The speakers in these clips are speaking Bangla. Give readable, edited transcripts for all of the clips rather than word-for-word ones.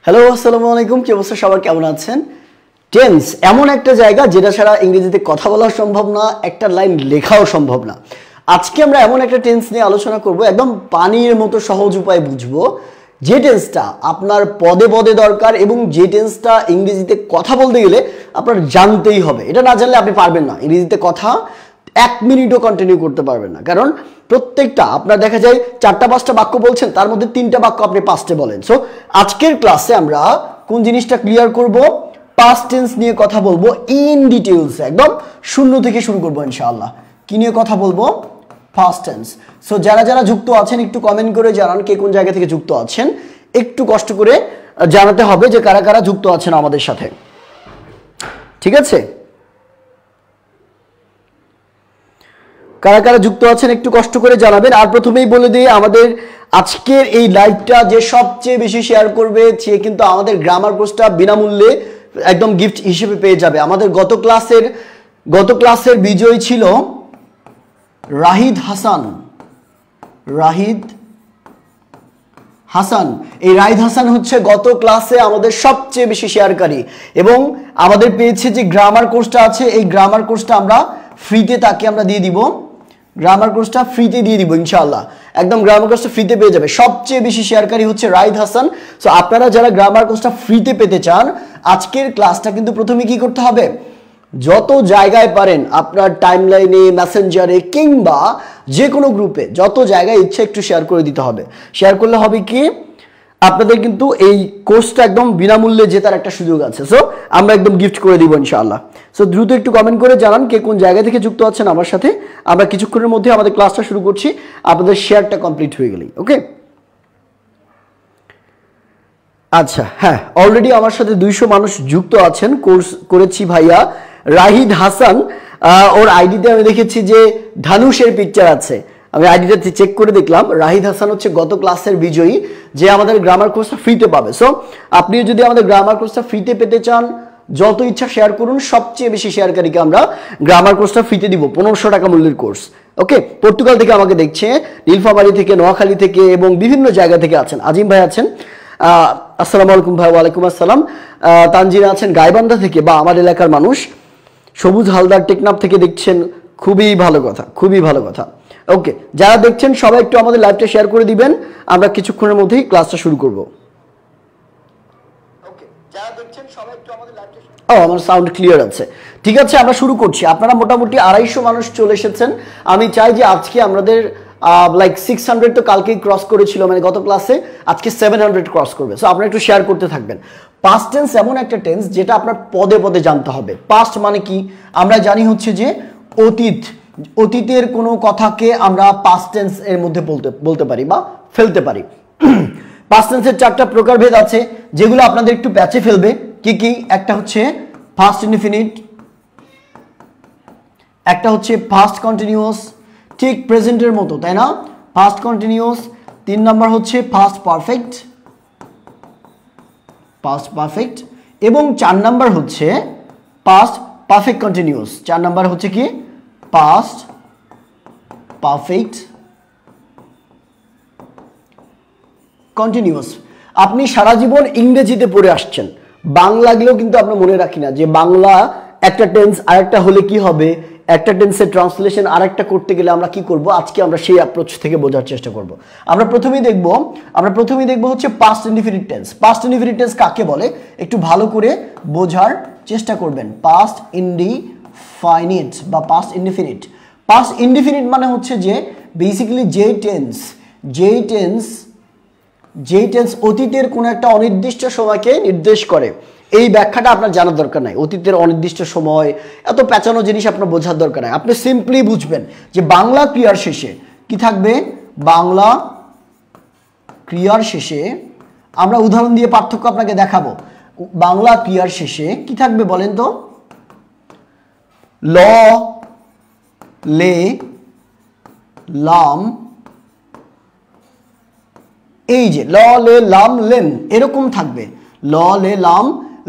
হ্যালো আসসালামু আলাইকুম, কি অবস্থা সবার, কেমন আছেন? টেন্স এমন একটা জায়গা যেটা ছাড়া ইংরেজিতে কথা বলা সম্ভব না, একটা লাইন লেখাও সম্ভব না। আজকে আমরা এমন একটা টেন্স নিয়ে আলোচনা করব, একদম পানির মতো সহজ উপায়ে বুঝবো, যে টেন্সটা আপনার পদে পদে দরকার এবং যে টেন্সটা ইংরেজিতে কথা বলতে গেলে আপনার জানতেই হবে। এটা না জানলে আপনি পারবেন না ইংরেজিতে কথা, 1 মিনিটও কন্টিনিউ করতে পারবেন না। কারণ প্রত্যেকটা আপনার দেখা যায় 4-5টা বাক্য বলছেন, তার মধ্যে 3টা বাক্য আপনি পাস্টে বলেন। সো আজকের ক্লাসে আমরা কোন জিনিসটা ক্লিয়ার করব, পাস্ট টেন্স নিয়ে কথা বলবো ইন ডিটেইলস, একদম শূন্য থেকে শুরু করবো ইনশাআল্লাহ। কি নিয়ে কথা বলবো? Past tense. সো যারা যারা যুক্ত আছেন একটু কমেন্ট করে জানান কে কোন জায়গা থেকে যুক্ত আছেন। একটু কষ্ট করে জানাতে হবে যে কারা কারা যুক্ত আছেন আমাদের সাথে, ঠিক আছে? কারা কারা যুক্ত আছেন একটু কষ্ট করে জানাবেন। আর প্রথমেই বলে দিই, আমাদের আজকের এই লাইভটা যে সবচেয়ে বেশি শেয়ার করবে সে কিন্তু আমাদের গ্রামার কোর্সটা বিনামূল্যে একদম গিফট হিসেবে পেয়ে যাবে। আমাদের গত ক্লাসের বিজয়ী ছিল রাহিদ হাসান। এই রাহিদ হাসান হচ্ছে গত ক্লাসে আমাদের সবচেয়ে বেশি শেয়ারকারী এবং আমাদের পেয়েছে যে গ্রামার কোর্সটা আছে, এই গ্রামার কোর্সটা আমরা ফ্রিতে তাকে আমরা দিয়ে দিব। গ্রামার কোর্সটা ফ্রিতে দিয়ে দিব ইনশাআল্লাহ, একদম গ্রামার কোর্সটা ফ্রিতে পেয়ে যাবে। সবচেয়ে বেশি শেয়ারকারী হচ্ছে রাহিদ হাসান। সো আপনারা যারা গ্রামার কোর্সটা ফ্রিতে পেতে চান, আজকের ক্লাসটা কিন্তু প্রথমে কি করতে হবে, যত জায়গায় পারেন আপনার টাইমলাইনে, মেসেঞ্জারে কিংবা যে কোনো গ্রুপে যত জায়গায় ইচ্ছে একটু শেয়ার করে দিতে হবে। শেয়ার করলে হবে কি, আপনাদের কিন্তু এই কোর্সটা একদম বিনামূল্যে জেতার একটা সুযোগ আছে। সো আমরা একদম গিফট করে দিব ইনশাআল্লাহ। সো দ্রুত একটু কমেন্ট করে জানান কে কোন জায়গা থেকে যুক্ত আছেন আমার সাথে। আমরা কিছুক্ষণের মধ্যে আমাদের ক্লাসটা শুরু করছি, আপনাদের শেয়ারটা কমপ্লিট হয়ে গেলেই। ওকে, আচ্ছা, হ্যাঁ, অলরেডি আমার সাথে 200 মানুষ যুক্ত আছেন। কোর্স করেছি ভাইয়া রাহিদ হাসান, ওর আইডিতে আমি দেখেছি যে ধানুষের পিকচার আছে। আমি আইডিটাতে চেক করে দেখলাম, রাহিদ হাসান হচ্ছে গত ক্লাসের বিজয়ী যে আমাদের গ্রামার কোর্সটা ফ্রিতে পাবে। সো আপনিও যদি আমাদের গ্রামার কোর্সটা ফ্রিতে পেতে চান, যত ইচ্ছা শেয়ার করুন। সবচেয়ে বেশি শেয়ারকারীকে আমরা গ্রামার কোর্সটা ফ্রিতে দিব, 1500 টাকা মূল্যের কোর্স। ওকে, পর্তুগাল থেকে আমাকে দেখছে, নীলফামারী থেকে, নোয়াখালী থেকে এবং বিভিন্ন জায়গা থেকে আছেন। আজিম ভাই আছেন, আসসালামু আলাইকুম ভাই। ওয়ালাইকুম আসসালাম। তানজিনা আছেন গাইবান্ধা থেকে, বা আমার এলাকার মানুষ। সবুজ হালদার টেকনাফ থেকে দেখছেন, খুবই ভালো কথা, খুবই ভালো কথা। ওকে, যারা দেখছেন সবাই একটু আমাদের লাইভটা শেয়ার করে দিবেন, আমরা কিছুক্ষণের মধ্যেই ক্লাসটা শুরু করব। ওকে, যারা দেখছেন সবাই একটু আমাদের লাইভটা, আমার সাউন্ড ক্লিয়ার আছে, ঠিক আছে? আমরা শুরু করছি। আপনারা মোটামুটি 250 মানুষ চলে এসেছেন। আমি চাই যে আজকে আমাদের লাইক 600 তো কালকেই ক্রস করেছিল, মানে গত ক্লাসে, আজকে 700 ক্রস করবে। সো আপনারা একটু শেয়ার করতে থাকবেন। পাস্ট টেন্স এমন একটা টেন্স যেটা আপনার পদে পদে জানতে হবে। পাস্ট মানে কি আমরা জানি হচ্ছে যে অতীতের কোনো কথাকে আমরা পাস্ট টেন্স এর মধ্যে বলতে পারি বা ফেলতে পারি। পাস্ট টেন্সের 4টা প্রকারভেদ আছে যেগুলো আপনাদের একটু প্যাচে ফেলবে। কি কি? একটা হচ্ছে পাস্ট ইনডিফিনিট, একটা হচ্ছে পাস্ট কন্টিনিউয়াস, ঠিক প্রেজেন্টের মতো, তাই না? Past continuous. 3 নাম্বার হচ্ছে পাস্ট পারফেক্ট, এবং 4 নাম্বার হচ্ছে পাস্ট পারফেক্ট কন্টিনিউয়াস। 4 নাম্বার হচ্ছে কি? Past perfect continuous. আপনি সারা জীবন ইংরেজিতে পড়ে আসছেন, বাংলা গেলেও কিন্তু আমরা মনে রাখি না যে বাংলা একটা টেন্স আরেকটা হলে কি হবে, একটা টেন্সের ট্রান্সলেশন আরেকটা করতে গেলে আমরা কি করব। আজকে আমরা সেই অ্যাপ্রোচ থেকে বোঝার চেষ্টা করব। আমরা প্রথমেই দেখব হচ্ছে past indefinite tense. Past indefinite tense কাকে বলে একটু ভালো করে বোঝার চেষ্টা করবেন। পাস্ট ইনডিফাইনিট বা পাস্ট ইনডিফিনিট। পাস্ট ইনডিফিনিট মানে হচ্ছে যে বেসিক্যালি যেই টেন্স অতীতের কোনো একটা অনির্দিষ্ট সময়কে নির্দেশ করে। এই ব্যাখ্যাটা আপনার জানার দরকার নাই। অতীতের অনির্দিষ্ট সময়, এত পেঁচানো জিনিস আপনার বোঝার দরকার নাই। আপনি সিম্পলি বুঝবেন যে বাংলা ক্রিয়ার শেষে কি থাকবে। বাংলা ক্রিয়ার শেষে আমরা উদাহরণ দিয়ে পার্থক্য আপনাকে দেখাবো। বাংলা ক্রিয়ার শেষে কি থাকবে বলেন তো? ল, লে, লাম, এই যে ল, লে, লাম, লেন, এরকম থাকবে। ল, লে, লাম,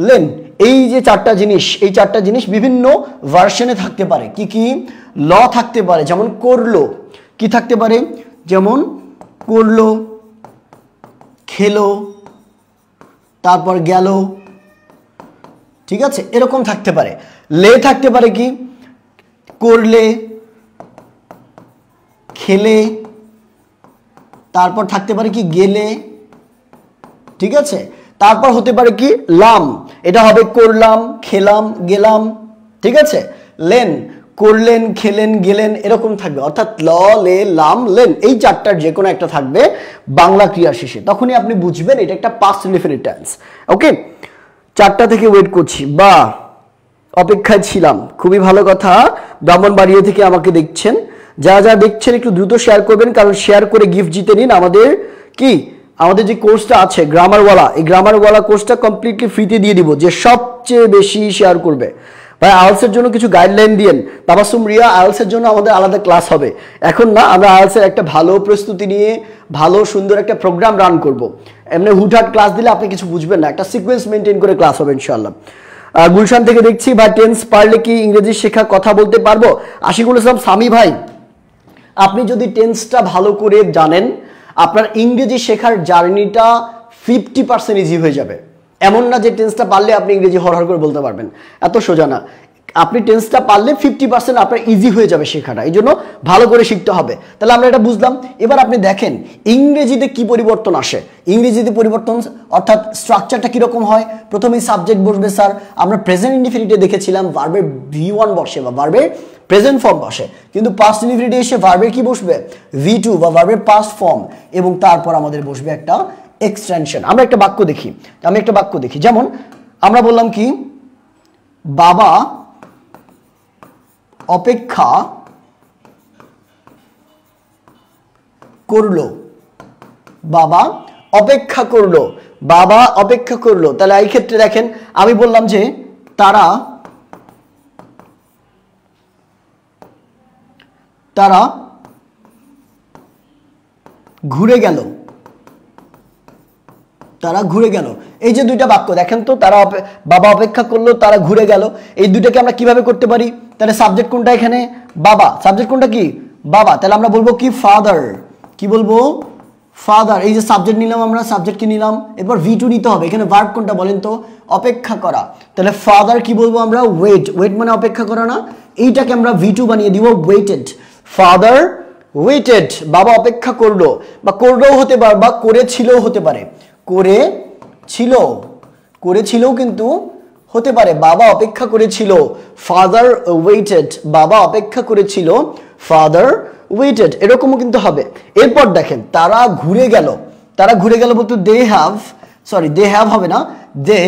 লেন, এই যে 4টা জিনিস, এই 4টা জিনিস বিভিন্ন ভার্সনে থাকতে পারে। কি কি? ল থাকতে পারে, যেমন করলো। কি থাকতে পারে? যেমন করলো, খেলো, তারপর গেল, ঠিক আছে, এরকম থাকতে পারে। লে থাকতে পারে কি করলে, খেলে, তারপর থাকতে পারে কি গেলে, ঠিক আছে, তারপর হতে পারে কি লাম, এটা হবে করলাম, খেলাম, গেলাম, ঠিক আছে। লেন করলেন, খেলেন, গেলেন, এরকম থাকবে। অর্থাৎ ল, লে, লাম, লেন এই চারটার যে কোনো একটা থাকবে বাংলা ক্রিয়া শেষে, তখনই আপনি বুঝবেন এটা একটা পাস্ট ইনডিফিনিট টেন্স। ওকে, 4টা থেকে ওয়েট করছি বা অপেক্ষায় ছিলাম, খুবই ভালো কথা। ব্রাহ্মণবাড়িয়া থেকে আমাকে দেখছেন, যারা যারা দেখছেন একটু দ্রুত শেয়ার করবেন, কারণ শেয়ার করে গিফট জিতে নিন। আমাদের কি আমাদের যে কোর্সটা আছে গ্রামারওয়ালা, এই গ্রামারওয়ালা কোর্সটা কমপ্লিটলি ফ্রিতে দিয়ে দিব, যে সবচেয়ে বেশি শেয়ার করবে। ভাই আইএলটিএস এর জন্য কিছু গাইডলাইন দিয়েন। তাবাসসুম রিয়া, আইএলটিএস এর জন্য আমাদের আলাদা ক্লাস হবে এখন না, আমরা আইএলটিএস এর একটা ভালো প্রস্তুতি নিয়ে ভালো সুন্দর একটা প্রোগ্রাম রান করব। এমনি হুটহাট ক্লাস দিলে আপনি কিছু বুঝবেন না, একটা সিকোয়েন্স মেনটেন করে ক্লাস হবে ইনশাআল্লাহ। গুলশান থেকে দেখছি, ভাই টেন্স পারলে কি ইংরেজি শেখা কথা বলতে পারবো? আশিকুল ইসলাম সামি ভাই, আপনি যদি টেন্সটা ভালো করে জানেন, আপনার ইংরেজি শেখার জার্নিটা 50% ইজি হয়ে যাবে। এমন না যে টেন্সটা পারলে আপনি ইংরেজি হরহর করে বলতে পারবেন, এত সোজা না। আপনি টেন্সটা পারলে 50% আপনার ইজি হয়ে যাবে শেখাটা, এই জন্য ভালো করে শিখতে হবে। তাহলে আমরা এটা বুঝলাম। এবার আপনি দেখেন ইংরেজিতে কি পরিবর্তন আসে। ইংরেজিতে পরিবর্তন অর্থাৎ স্ট্রাকচারটা কীরকম হয়। প্রথমেই সাবজেক্ট বসবে স্যার, আমরা প্রেজেন্ট ইনডিফিনিটে দেখেছিলাম ভার্বের V1 বসে বা ভার্বের প্রেজেন্ট ফর্ম বসে, কিন্তু পাস্ট ইনডিফিনিটে এসে ভার্বের কি বসবে V2 বা ভার্বের পাস্ট ফর্ম, এবং তারপর আমাদের বসবে একটা এক্সটেনশন। আমরা একটা বাক্য দেখি, যেমন আমরা বললাম কি বাবা অপেক্ষা করলো, বাবা অপেক্ষা করলো, বাবা অপেক্ষা করলো। তাহলে এই ক্ষেত্রে দেখেন আমি বললাম যে তারা ঘুরে গেল, তারা ঘুরে গেল। এই যে দুইটা বাক্য দেখেন তো, তারা বাবা অপেক্ষা করলো, তারা ঘুরে গেল, এই দুইটাকে আমরা কিভাবে করতে পারি? তাহলে সাবজেক্ট কোনটা এখানে? বাবা। সাবজেক্ট কোনটা কি? বাবা। তাহলে আমরা বলবো কি ফাদার। কি বলবো? ফাদার। এই যে সাবজেক্ট নিলাম, আমরা সাবজেক্ট কি নিলাম, এরপর V2 নিতে হবে। এখানে ভার্ব কোনটা বলেন তো? অপেক্ষা করা। তাহলে ফাদার কি বলবো আমরা? ওয়েট। ওয়েট মানে অপেক্ষা করা না, এইটাকে আমরা V2 বানিয়ে দিব ওয়েটেড। ফাদার ওয়েটেড, বাবা অপেক্ষা করলো, বা করলেও হতে পারে বা করেছিলও হতে পারে। করেছিলও কিন্তু হতে পারে। বাবা অপেক্ষা করেছিল, ফাদার ওয়েটেড, বাবা অপেক্ষা করেছিল, ফাদার ওয়েটেড, এরকমও কিন্তু হবে। এরপর দেখেন তারা ঘুরে গেল, বলতে দে হ্যাভ হবে না, দে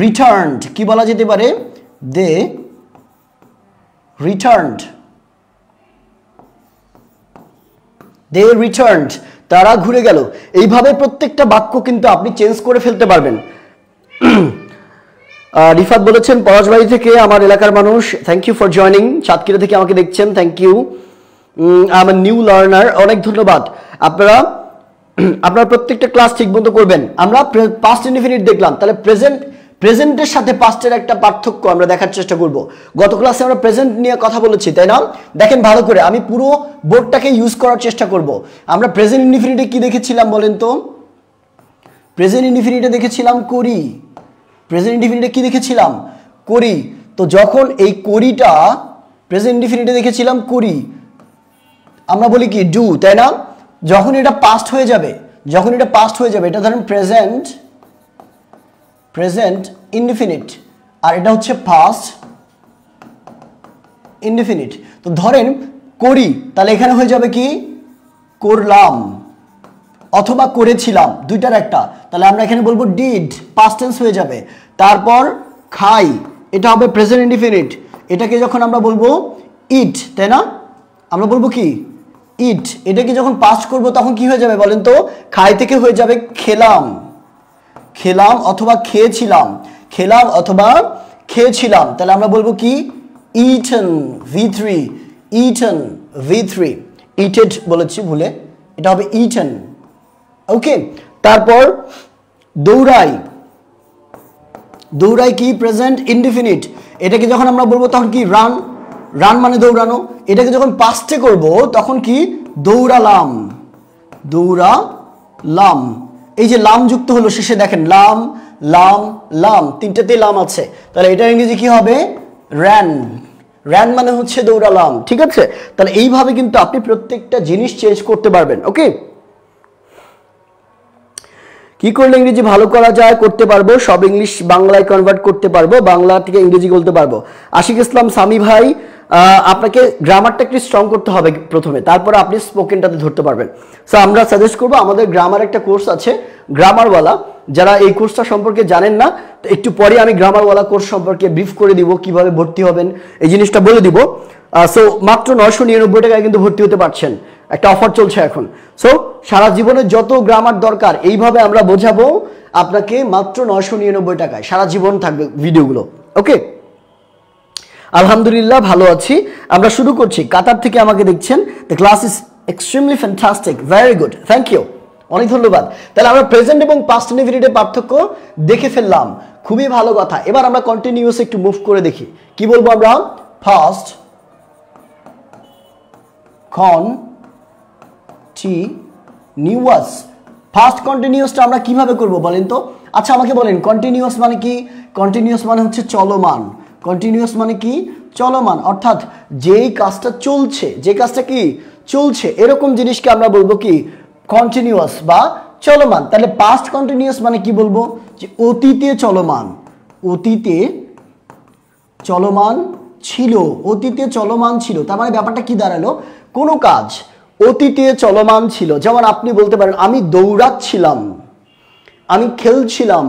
রিটার্নড। কি বলা যেতে পারে? দে রিটার্নড, তারা ঘুরে গেল। এইভাবে প্রত্যেকটা বাক্য কিন্তু আপনি চেঞ্জ করে ফেলতে পারবেন। রিফাত বলেছেন পলাশবাড়ি থেকে, আমার এলাকার মানুষ, thank you for joining. Satkhira থেকে আমাকে দেখছেন, thank you. I am a new learner, অনেক ধন্যবাদ। আপনারা প্রত্যেকটা ক্লাস ঠিক মতো করবেন। আমরা পাস্ট ইনডিফিনিট দেখলাম, তাহলে প্রেজেন্টের সাথে পাস্টের একটা পার্থক্য আমরা দেখার চেষ্টা করব। গত ক্লাসে আমরা প্রেজেন্ট নিয়ে কথা বলেছি, তাই না? দেখেন ভালো করে, আমি পুরো বোর্ডটাকে ইউজ করার চেষ্টা করব। আমরা প্রেজেন্ট ইনডিফিনিটে কি দেখেছিলাম বলেন তো? প্রেজেন্ট ইনডিফিনিটে দেখেছিলাম করি। প্রেজেন্ট ইনডিফিনিটে কি দেখেছিলাম? করি। তো যখন এই করিটা প্রেজেন্ট ইনডিফিনিটে দেখেছিলাম করি, আমরা বলি কি ডু, তাই না? যখন এটা পাস্ট হয়ে যাবে, এটা ধরেন প্রেজেন্ট ইনডিফিনিট, আর এটা হচ্ছে পাস্ট ইনডিফিনিট। তো ধরেন করি, তাহলে এখানে হয়ে যাবে কি করলাম, অথবা করেছিলাম, দুইটার একটা। তাহলে আমরা এখানে বলবো ডিড, পাস্ট টেন্স হয়ে যাবে। তারপর খাই, এটা হবে প্রেজেন্ট ইনডিফিনিট, এটাকে যখন আমরা বলবো ইট, তাই না? আমরা বলবো কি ইট। এটাকে যখন পাস্ট করব তখন কি হয়ে যাবে বলেন তো? খাই থেকে হয়ে যাবে খেলাম, অথবা খেয়েছিলাম, তাহলে আমরা বলবো কি eaten, V3, eated বলেছি ভুলে, এটা হবে eaten। ওকে, তারপর দৌড়াই কি প্রেজেন্ট ইনডিফিনিট, এটাকে যখন আমরা বলবো তখন কি রান মানে দৌড়ানো, এটাকে যখন পাস্টে করব তখন কি দৌড়ালাম। এই যে লাম যুক্ত হলো শেষে দেখেন লাম লাম লাম, তিনটাতেই লাম আছে, তাহলে এটা ইংরেজি কি হবে? র্যান। র্যান মানে হচ্ছে দৌড়ালাম, ঠিক আছে? তাহলে এইভাবে কিন্তু আপনি প্রত্যেকটা জিনিস চেঞ্জ করতে পারবেন। ওকে, কি করলে ইংরেজি ভালো করা যায়? করতে পারবো, সব ইংলিশ বাংলায় কনভার্ট করতে পারবো, বাংলা থেকে ইংরেজি বলতে পারবো। আশিক ইসলাম সামি ভাই, আপনাকে গ্রামারটা একটু স্ট্রং করতে হবে প্রথমে, তারপরে আপনি স্পোকেনটাতে ধরতে পারবেন। সো আমরা সাজেস্ট করবো, আমাদের গ্রামার একটা কোর্স আছে গ্রামারওয়ালা, যারা এই কোর্সটা সম্পর্কে জানেন না, তো একটু পরে আমি গ্রামারওয়ালা কোর্স সম্পর্কে ব্রিফ করে দিব, কিভাবে ভর্তি হবেন এই জিনিসটা বলে দিব। সো মাত্র 999 টাকায় কিন্তু ভর্তি হতে পারছেন, একটা অফার চলছে এখন। সো সারা জীবনে যত গ্রামার দরকার এইভাবে আমরা বোঝাবো আপনাকে মাত্র 999 টাকায়, সারা জীবন থাকবে ভিডিওগুলো। ওকে, আলহামদুলিল্লাহ ভালো আছি। আমরা শুরু করছি। কাতার থেকে আমাকে দেখছেন, the class is extremely fantastic, very good, thank you, অনেক ধন্যবাদ। তাহলে আমরা প্রেজেন্ট এবং পাস্ট ইনডিফিনিটের পার্থক্য দেখে ফেললাম, খুবই ভালো কথা। এবার আমরা কন্টিনিউয়াস একটু মুভ করে দেখি, কি বলবো আমরা? First continuous. ফার্স্ট কন্টিনিউয়াসটা আমরা কিভাবে করব বলেন তো? আচ্ছা আমাকে বলেন, কন্টিনিউয়াস মানে কি? কন্টিনিউয়াস মানে হচ্ছে চলমান। কন্টিনিউয়াস মানে কি? চলমান, অর্থাৎ যেই কাজটা চলছে, যে কাজটা কি চলছে, এরকম জিনিসকে আমরা বলবো কি? কন্টিনিউয়াস বা চলমান। তাহলে পাস্ট কন্টিনিউয়াস মানে কি বলবো? যে অতীতে চলমান, অতীতে চলমান ছিল, অতীতে চলমান ছিল। তার মানে ব্যাপারটা কি দাঁড়ালো? কোনো কাজ অতীতে চলমান ছিল। যেমন আপনি বলতে পারেন আমি দৌড়াচ্ছিলাম, আমি খেলছিলাম,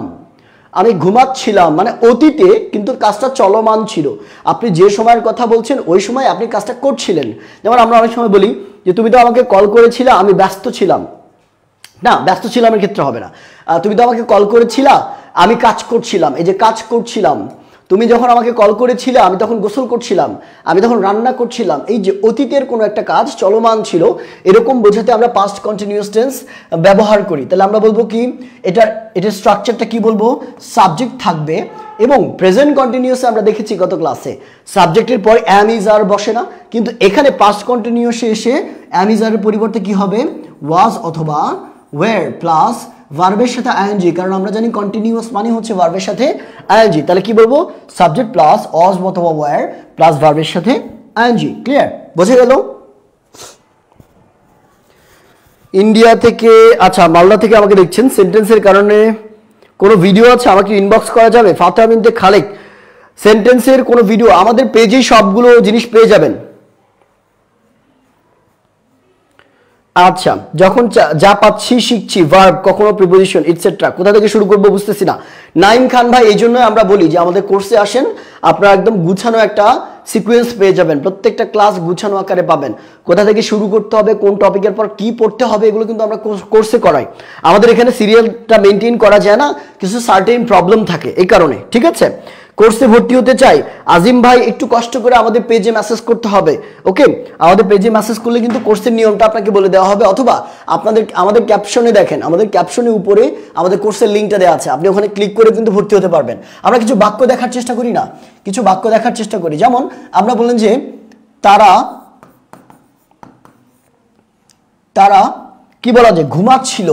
আমি ঘুমাচ্ছিলাম, মানে অতীতে কিন্তু কাজটা চলমান ছিল। আপনি যে সময়ের কথা বলছেন ওই সময় আপনি কাজটা করছিলেন। যেমন আমরা অনেক সময় বলি যে তুমি তো আমাকে কল করেছিলে, আমি ব্যস্ত ছিলাম। না, ব্যস্ত ছিলামের ক্ষেত্রে হবে না। তুমি তো আমাকে কল করেছিলা, আমি কাজ করছিলাম। এই যে কাজ করছিলাম, তুমি যখন আমাকে কল করেছিলে আমি তখন গোসল করছিলাম, আমি তখন রান্না করছিলাম। এই যে অতীতের কোনো একটা কাজ চলমান ছিল, এরকম বোঝাতে আমরা পাস্ট কন্টিনিউয়াস টেন্স ব্যবহার করি। তাহলে আমরা বলবো কি? এটার স্ট্রাকচারটা কি বলবো? সাবজেক্ট থাকবে, এবং প্রেজেন্ট কন্টিনিউয়াসে আমরা দেখেছি গত ক্লাসে সাবজেক্টের পর অ্যাম ইজ আর বসে না, কিন্তু এখানে পাস্ট কন্টিনিউয়াসে এসে অ্যাম ইজ আর পরিবর্তে কি হবে? ওয়াজ অথবা ওয়্যার প্লাস ভার্বের সাথে আইএনজি, কারণ আমরা জানি কন্টিনিউয়াস মানে হচ্ছে ভার্বের সাথে আইএনজি। তাহলে কি বলবো? সাবজেক্ট প্লাস ওয়াজ অথবা ওয়্যার প্লাস ভার্বের সাথে আইএনজি। ক্লিয়ার? বোঝা গেল? ইন্ডিয়া থেকে, আচ্ছা মালদা থেকে আমাকে দেখছেন। সেন্টেন্সের কারণে কোনো ভিডিও আছে, আমাকে ইনবক্স করা যাবে? ফাতেহা বিনতে খালেক, সেন্টেন্সের কোনো ভিডিও আমাদের পেজেই সবগুলো জিনিস পেয়ে যাবেন। আচ্ছা, যখন যা পাচ্ছি শিখছি, ভার্ব, কখনো প্রিপোজিশন ইটসেট্রা, কোথা থেকে শুরু করবো বুঝতেছি না। নাইম খান ভাই, এই জন্য আমরা বলি যে আমাদের কোর্সে আসেন, আপনারা একদম গুছানো একটা সিকোয়েন্স পেয়ে যাবেন, প্রত্যেকটা ক্লাস গুছানো আকারে পাবেন। কোথা থেকে শুরু করতে হবে, কোন টপিকের পর কি পড়তে হবে, এগুলো কিন্তু আমরা কোর্সে করাই। আমাদের এখানে সিরিয়ালটা মেনটেন করা যায় না, কিছু সার্টেন প্রবলেম থাকে এই কারণে, ঠিক আছে? কোর্সে ভর্তি হতে চাই আজিম ভাই, একটু কষ্ট করে আমাদের পেজে মেসেজ করতে হবে। ওকে, আমাদের পেজে মেসেজ করলে কিন্তু কোর্সের নিয়মটা আপনাকে বলে দেওয়া হবে, অথবা আমাদের ক্যাপশনে দেখেন, আমাদের ক্যাপশনে উপরে আমাদের কোর্সের লিঙ্কটা দেওয়া আছে, আপনি ওখানে ক্লিক করে কিন্তু ভর্তি হতে পারবেন। আমরা কিছু বাক্য দেখার চেষ্টা করি না, কিছু বাক্য দেখার চেষ্টা করি। যেমন আমরা বললেন যে তারা কি বলা যায়? ঘুমাচ্ছিল,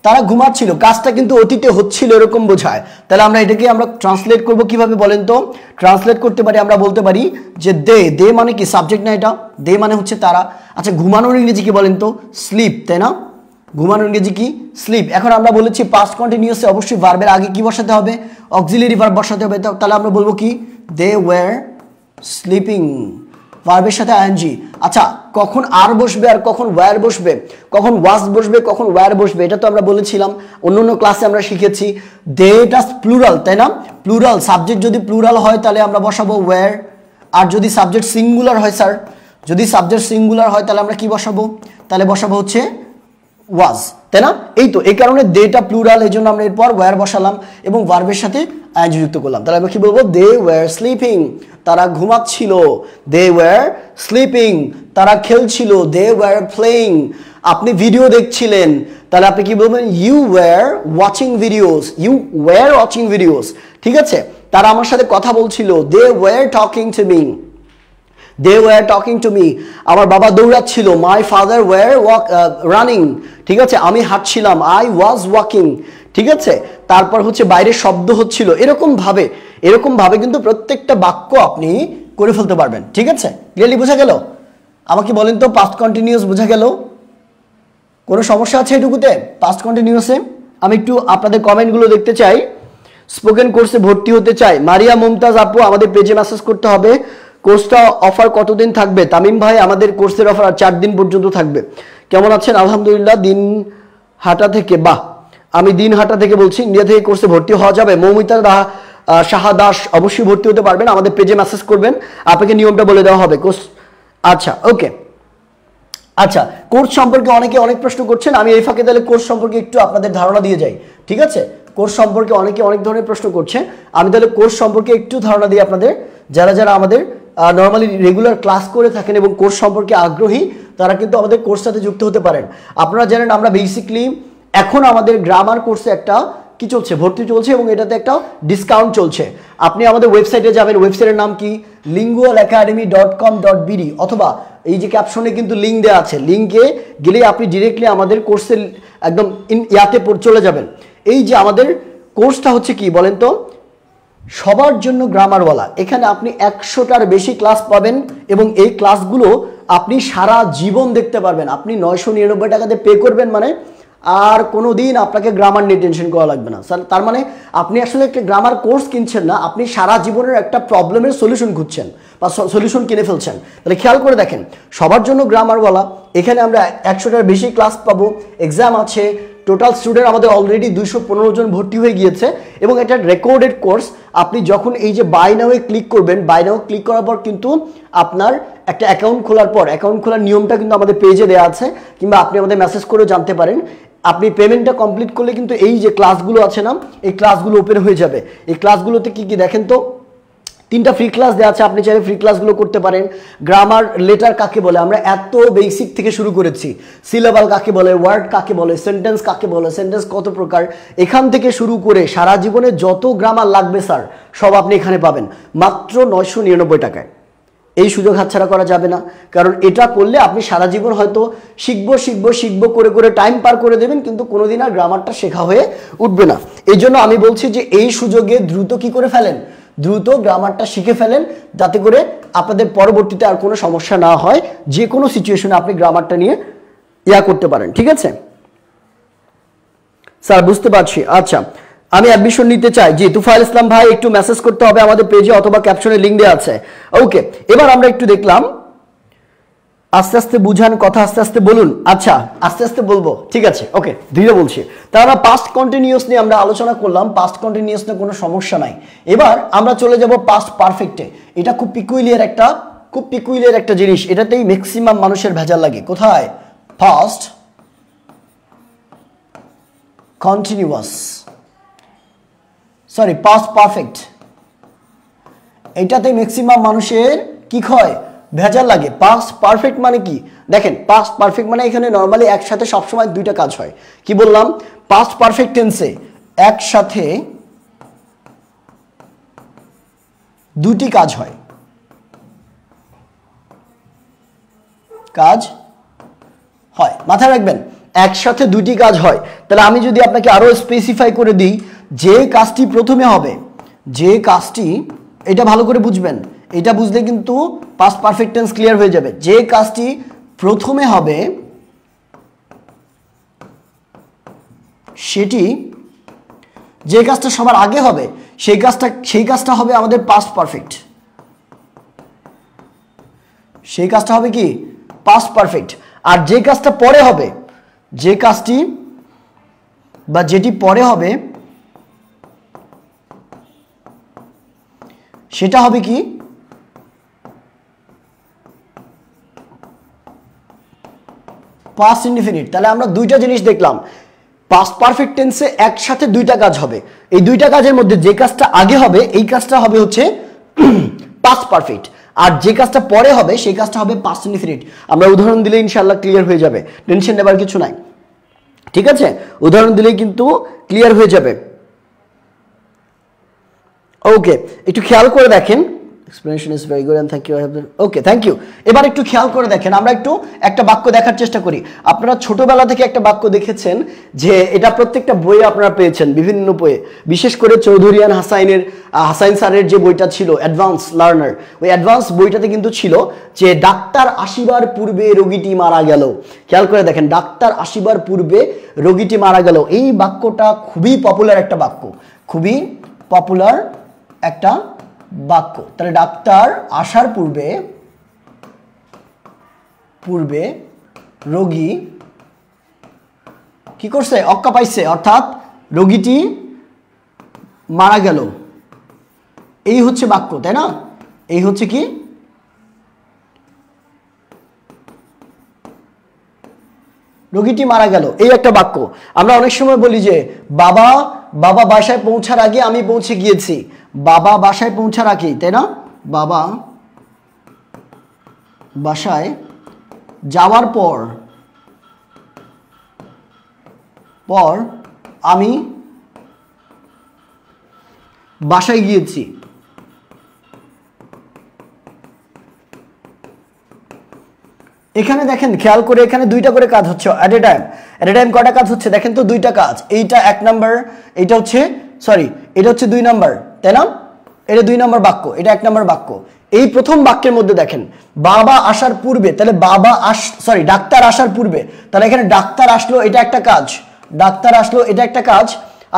তারা ঘুমাচ্ছিল, কাজটা কিন্তু অতীতে হচ্ছিল এরকম বোঝায়। তাহলে আমরা এটাকে আমরা ট্রান্সলেট করব কিভাবে বলেন তো? ট্রান্সলেট করতে পারি, আমরা বলতে পারি যে দে মানে কি? সাবজেক্ট না এটা? দে মানে হচ্ছে তারা। আচ্ছা, ঘুমানোর ইংরেজি কি বলেন তো? স্লিপ, তাই না? ঘুমানোর ইংরেজি কি? স্লিপ। এখন আমরা বলেছি পাস্ট কন্টিনিউয়াসে অবশ্যই ভার্বের আগে কি বসাতে হবে? অক্সিলারি ভার্ব বসাতে হবে। তাহলে আমরা বলবো কি? দে ওয়্যার স্লিপিং, ভার্বের সাথে আইএনজি। আচ্ছা, কখন আর বসবে আর কখন ওয়্যার বসবে, কখন ওয়াজ বসবে, কখন ওয়্যার বসবে, এটা তো আমরা বলেছিলাম, অন্য ক্লাসে আমরা শিখেছি। দে এটা প্লুরাল, তাই না? প্লুরাল, সাবজেক্ট যদি প্লুরাল হয় তাহলে আমরা বসাবো ওয়্যার, আর যদি সাবজেক্ট সিঙ্গুলার হয়, স্যার যদি সাবজেক্ট সিঙ্গুলার হয় তাহলে আমরা কি বসাবো? তাহলে বসাবো হচ্ছে ওয়াজ, তাই না? এই তো, এই কারণে দেটা প্লুরাল, এই জন্য আমরা এরপর ওয়্যার বসালাম এবং ভার্বের সাথে আইএনজি যুক্ত করলাম। তাহলে আমরা কি বলবো? দে ওয়্যার স্লিপিং, তারা ঘুমাচ্ছিল। দে ওয়্যার স্লিপিং, তারা খেলছিল। দে ওয়্যার প্লেইং, আপনি ভিডিও দেখছিলেন, তাহলে আপনি কি বলবেন? ইউ ওয়্যার ওয়াচিং ভিডিওস, ঠিক আছে? তারা আমার সাথে কথা বলছিল। They were talking to me. They were talking to me, আমার বাবা দৌড়াচ্ছিল, মাই ফাদার ওয়ার রানিং, ঠিক আছে, আমি হাঁটছিলাম, আই ওয়াজ ওয়াকিং, ঠিক আছে, তারপর হচ্ছে বাইরে শব্দ হচ্ছিল, এরকম ভাবে কিন্তু প্রত্যেকটা বাক্য আপনি করে ফেলতে পারবেন, ঠিক আছে? ক্লিয়ারলি বোঝা গেল? আমাকে বলেন তো পাস্ট কন্টিনিউয়াস বোঝা গেল? কোনো সমস্যা আছে এটুকুতে পাস্ট কন্টিনিউয়াসে? আমি একটু আপনাদের কমেন্টগুলো দেখতে চাই। স্পোকেন কোর্সে ভর্তি হতে চাই, মারিয়া মুমতাজ আপু আমাদের পেজে মেসেজ করতে হবে। কোর্সটা অফার কতদিন থাকবে? তামিম ভাই আমাদের কোর্সের অফার 4 দিন পর্যন্ত থাকবে। কেমন আছেন? আলহামদুলিল্লাহ। দিনহাটা থেকে, বাহ, আমি দিনহাটা থেকে বলছি, ইন্ডিয়া থেকে কোর্সে ভর্তি হওয়া যাবে? মৌমিতা সাহা দাস অবশ্যই ভর্তি হতে পারবেন, আমাদের পেজে মেসেজ করবেন, আপনাকে নিয়মটা বলে দেওয়া হবে। কোর্স, আচ্ছা, ওকে, আচ্ছা, কোর্স সম্পর্কে অনেকে অনেক প্রশ্ন করছেন, আমি এই ফাঁকে তাহলে কোর্স সম্পর্কে একটু আপনাদের ধারণা দিয়ে যাই, ঠিক আছে? কোর্স সম্পর্কে অনেকে অনেক ধরনের প্রশ্ন করছে, আমি তাহলে কোর্স সম্পর্কে একটু ধারণা দিই আপনাদের। যারা আমাদের নর্মালি রেগুলার ক্লাস করে থাকেন এবং কোর্স সম্পর্কে আগ্রহী, তারা কিন্তু আমাদের কোর্স সাথে যুক্ত হতে পারেন। আপনারা জানেন আমরা বেসিকলি এখন আমাদের গ্রামার কোর্সে একটা কি চলছে, ভর্তি চলছে, এবং এটাতে একটা ডিসকাউন্ট চলছে। আপনি আমাদের ওয়েবসাইটে যাবেন, ওয়েবসাইটের নাম কি lingualacademy.com.bd, অথবা এই যে ক্যাপশনে কিন্তু লিঙ্ক দেওয়া আছে, লিঙ্কে গেলে আপনি ডিরেক্টলি আমাদের কোর্সের একদম ইয়াতে চলে যাবেন। এই যে আমাদের কোর্সটা হচ্ছে কি বলেন তো, সবার জন্য গ্রামারওয়ালা। এখানে আপনি 100টার বেশি ক্লাস পাবেন এবং এই ক্লাসগুলো আপনি সারা জীবন দেখতে পারবেন। আপনি 999 টাকাতে পে করবেন, মানে আর কোনো দিন আপনাকে গ্রামার নিয়ে টেনশন করা লাগবে না। তার মানে আপনি আসলে একটা গ্রামার কোর্স কিনছেন না, আপনি সারা জীবনের একটা প্রবলেমের সলিউশন খুঁজছেন বা সলিউশন কিনে ফেলছেন। তাহলে খেয়াল করে দেখেন, সবার জন্য গ্রামারওয়ালা, এখানে আমরা 100টার বেশি ক্লাস পাবো, এক্সাম আছে, টোটাল স্টুডেন্ট আমাদের অলরেডি 215 জন ভর্তি হয়ে গিয়েছে, এবং এটা রেকর্ডেড কোর্স। আপনি যখন এই যে বাই নাওয়ে ক্লিক করবেন, বাই নাও ক্লিক করার পর কিন্তু আপনার একটা অ্যাকাউন্ট খোলার পর, অ্যাকাউন্ট খোলার নিয়মটা কিন্তু আমাদের পেজে দেওয়া আছে, কিংবা আপনি আমাদের মেসেজ করেও জানতে পারেন। আপনি পেমেন্টটা কমপ্লিট করলে কিন্তু এই যে ক্লাসগুলো আছে না, এই ক্লাসগুলো ওপেন হয়ে যাবে। এই ক্লাসগুলোতে কি কি দেখেন তো, 3টা ফ্রি ক্লাস দেওয়া আছে, আপনি চাইলে ফ্রি ক্লাসগুলো করতে পারেন। গ্রামার লেটার কাকে বলে, আমরা এত বেসিক থেকে শুরু করেছি, সিলেবাল কাকে বলে, ওয়ার্ড কাকে বলে, সেন্টেন্স কাকে বলে, সেন্টেন্স কত প্রকার, এখান থেকে শুরু করে সারা জীবনে যত গ্রামার লাগবে স্যার, সব আপনি এখানে পাবেন মাত্র 999 টাকায়। এই সুযোগ হাতছাড়া করা যাবে না, কারণ এটা করলে আপনি সারা জীবন হয়তো শিখবো করে টাইম পার করে দেবেন, কিন্তু কোনোদিন আর গ্রামারটা শেখা হয়ে উঠবে না। এই জন্য আমি বলছি যে এই সুযোগে দ্রুত কি করে ফেলেন, দ্রুত গ্রামারটা শিখে ফেলেন, যাতে করে আপনাদের পরবর্তীতে আর কোনো সমস্যা না হয়, যে কোনো সিচুয়েশনে আপনি গ্রামারটা নিয়ে করতে পারেন, ঠিক আছে স্যার? বুঝতে পারছি। আচ্ছা, আমি অ্যাডমিশন নিতে চাই, জি তুফাইল ইসলাম ভাই, একটু মেসেজ করতে হবে আমাদের পেজে, অথবা ক্যাপশনে লিঙ্ক দেওয়া আছে। ওকে, এবার আমরা একটু দেখলাম, আস্তে আস্তে বুঝান, কথা আস্তে আস্তে বলুন। আচ্ছা, আস্তে আস্তে বলবো, ঠিক আছে, ওকে, ধীরে বলছি। তাহলে পাস্ট কন্টিনিউয়াস নিয়ে আমরা আলোচনা করলাম, পাস্ট কন্টিনিউয়াস নিয়ে কোনো সমস্যা নাই। এবার আমরা চলে যাব পাস্ট পারফেক্টে। এটা খুব পিকুইলিয়ার একটা জিনিস, এটাতেই ম্যাক্সিমাম মানুষের ভেজাল লাগে। কোথায়? Past continuous, sorry past perfect, এটাতে ম্যাক্সিমাম মানুষের কি হয়, ভেজাল লাগে। পাস্ট পারফেক্ট মানে কি দেখেন, পাস্ট পারফেক্ট মানে এখানে নর্মালি একসাথে সবসময় 2টা কাজ হয়। কি বললাম? পাস্ট পারফেক্ট টেন্সে একসাথে 2টি কাজ হয়, মাথায় রাখবেন, একসাথে 2টি কাজ হয়। তাহলে আমি যদি আপনাকে আরো স্পেসিফাই করে দিই, যে কাজটি প্রথমে হবে, যে কাজটি, এটা ভালো করে বুঝবেন, এটা বুঝলে কিন্তু পাস্ট পারফেক্ট টেন্স ক্লিয়ার হয়ে যাবে। যে কাজটি প্রথমে হবে সেটি, যে কাজটা সবার আগে হবে সেই কাজটা হবে আমাদের পাস্ট পারফেক্ট। সেই কাজটা হবে কি? Past perfect. আর যে কাজটা পরে হবে, যে কাজটি বা যেটি পরে হবে সেটা হবে কি? Past indefinite. তাহলে আমরা 2টা জিনিস দেখলাম, পাস্ট পারফেক্ট টেন্সে একসাথে 2টা কাজ হবে। এই 2টা কাজের মধ্যে যে কাজটা আগে হবে এই কাজটা হবে হচ্ছে পাস্ট পারফেক্ট, আর যে কাজটা পরে হবে সেই কাজটা হবে পাস্ট ইনডিফিনিট। আমরা উদাহরণ দিলে ইনশাআল্লাহ ক্লিয়ার হয়ে যাবে, টেনশন নেবার কিছু নাই, ঠিক আছে? উদাহরণ দিলেই কিন্তু ক্লিয়ার হয়ে যাবে। ওকে, একটু খেয়াল করে দেখেন, explanation is very good and thank you. I have the okay, thank you. এবার একটু খেয়াল করে দেখেন, আমরা একটু একটা বাক্য দেখার চেষ্টা করি। আপনারা ছোটবেলা থেকে একটা বাক্য দেখেছেন যে এটা প্রত্যেকটা বইয়ে আপনারা পেয়েছেন, বিভিন্ন বইয়ে, বিশেষ করে চৌধুরিয়ান হাসাইন স্যারের যে বইটা ছিল অ্যাডভান্স লার্নার, ওই অ্যাডভান্স বইটাতে কিন্তু ছিল যে ডাক্তার আসিবার পূর্বে রোগীটি মারা গেল। খেয়াল করে দেখেন, ডাক্তার আসিবার পূর্বে রোগীটি মারা গেল। এই বাক্যটা খুবই পপুলার একটা বাক্য, খুবই পপুলার একটা বাক্য। তাহলে ডাক্তার আসার পূর্বে রোগী কি করছে? অক্কা পাইছে, অর্থাৎ রোগীটি মারা গেল। এই হচ্ছে বাক্য, তাই না? এই হচ্ছে কি? রোগীটি মারা গেল, এই একটা বাক্য। আমরা অনেক সময় বলি যে বাবা বাসায় পৌঁছার আগে আমি পৌঁছে গিয়েছি। বাবা বাসায় পৌঁছার আগেই, তাই না? বাবা বাসায় যাওয়ার পর আমি বাসায় গিয়েছি। এখানে দেখেন, খেয়াল করে, এখানে দুইটা করে কাজ হচ্ছে এট এ টাইম। কয়টা কাজ হচ্ছে দেখেন তো? দুইটা কাজ। এইটা 1 নাম্বার, এটা হচ্ছে এটা হচ্ছে 2 নাম্বার, তাই না? এটা 2 নাম্বার বাক্য, এটা 1 নাম্বার বাক্য। এই প্রথম বাক্যের মধ্যে দেখেন বাবা আসার পূর্বে, তাহলে ডাক্তার আসার পূর্বে, তাহলে এখানে ডাক্তার আসলো, এটা একটা কাজ। ডাক্তার আসলো, এটা একটা কাজ।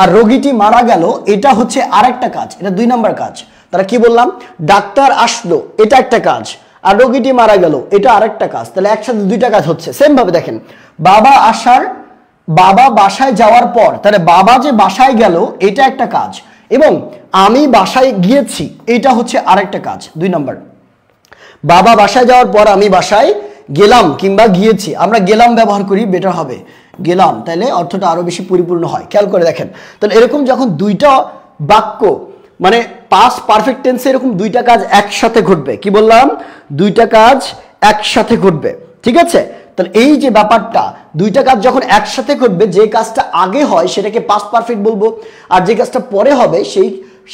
আর রোগীটি মারা গেল, এটা হচ্ছে আরেকটা কাজ, এটা 2 নাম্বার কাজ। তাহলে কি বললাম? ডাক্তার আসলো, এটা একটা কাজ, আর রোগীটি মারা গেল, এটা আরেকটা কাজ। তাহলে একসাথে 2টা কাজ হচ্ছে। সেম ভাবে দেখেন, বাবা বাসায় যাওয়ার পর, তাহলে বাবা যে বাসায় গেল, এটা একটা কাজ, এবং আমি বাসায় গিয়েছি, এটা হচ্ছে আরেকটা কাজ, 2 নাম্বার। বাবা বাসায় যাওয়ার পর আমি বাসায় গেলাম কিংবা গিয়েছি, আমরা গেলাম ব্যবহার করি, বেটার হবে গেলাম, তাহলে অর্থটা আরো বেশি পরিপূর্ণ হয়। খেয়াল করে দেখেন, তাহলে এরকম যখন 2টা বাক্য, মানে পাস্ট পারফেক্ট টেন্সে এরকম 2টা কাজ একসাথে ঘটবে, কি বললাম? 2টা কাজ একসাথে ঘটবে, ঠিক আছে? তাহলে এই যে ব্যাপারটা, 2টা কাজ যখন একসাথে ঘটবে, যে কাজটা আগে হয় সেটাকে পাস্ট পারফেক্ট বলবো, আর যে কাজটা পরে হবে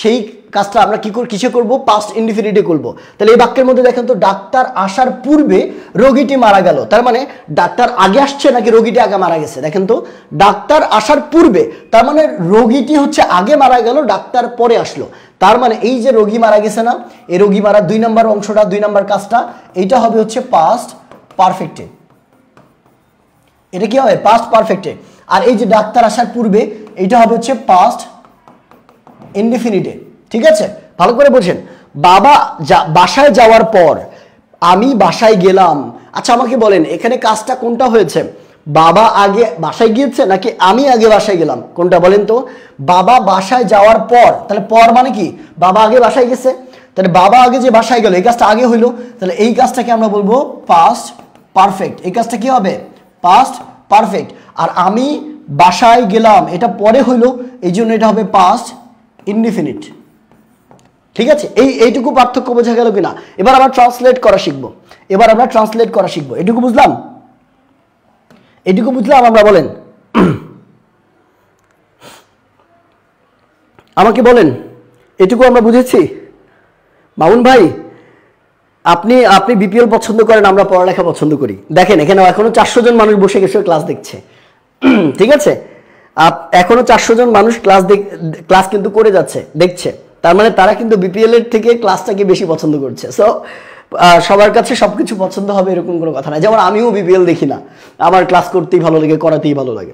সেই কাজটা আমরা কিসে করব? পাস্ট ইনডিফিনিটে করব। তাহলে এই বাক্যের মধ্যে দেখেন তো, ডাক্তার আসার পূর্বে রোগীটি মারা গেল, তার মানে ডাক্তার আগে আসছে নাকি রোগীটি আগে মারা গেছে? দেখেন তো, ডাক্তার আসার পূর্বে, তার মানে রোগীটি হচ্ছে আগে মারা গেল, ডাক্তার পরে আসলো। তার মানে এই যে রোগী মারা গেছে না, এই রোগী মারা 2 নাম্বার অংশটা, 2 নাম্বার কাজটা, এইটা হবে হচ্ছে পাস্ট পারফেক্টে। এটা কি হবে? পাস্ট পারফেক্টে। আর এই যে ডাক্তার আসার পূর্বে, এটা হবে হচ্ছে পাস্ট ইনডিফিনিটে, ঠিক আছে? ভালো করে বোঝেন। বাসায় যাওয়ার পর আমি বাসায় গেলাম। আচ্ছা আমাকে বলেন, এখানে কাজটা কোনটা হয়েছে? বাবা আগে বাসায় গিয়েছে নাকি আমি আগে বাসায় গেলাম? কোনটা বলেন তো? বাবা বাসায় যাওয়ার পর, তাহলে পর মানে কি? বাবা আগে বাসায় গেছে, তাহলে বাবা আগে যে বাসায় গেল, এই কাজটা আগে হইলো, তাহলে এই কাজটাকে আমরা বলবো পাস্ট পারফেক্ট। এই কাজটা কি হবে? Past perfect. আর আমি বাসায় গেলাম, এটা পরে হইলো, এই জন্য এটা হবে পাস্ট ইনডিফিনিট, ঠিক আছে? এইটুকু পার্থক্য বোঝা গেল কিনা? এবার আমরা ট্রান্সলেট করা শিখবো। এটুকু বুঝলাম? আমরা? বলেন আমাকে, বলেন এটুকু আমরা বুঝেছি? মামুন ভাই, আপনি বিপিএল পছন্দ করেন, আমরা পড়ালেখা পছন্দ করি। দেখেন এখানে এখনো 400 জন মানুষ বসে গেছে ক্লাস দেখছে, ঠিক আছে? এখনো 400 জন মানুষ ক্লাস কিন্তু করে যাচ্ছে, দেখছে। তার মানে তারা কিন্তু বিপিএল এর থেকে ক্লাসটাকে বেশি পছন্দ করছে। সো সবার কাছে সবকিছু পছন্দ হবে এরকম কোনো কথা না। যেমন আমিও বিপিএল দেখি না, আমার ক্লাস করতেই ভালো লাগে, করাতেই ভালো লাগে।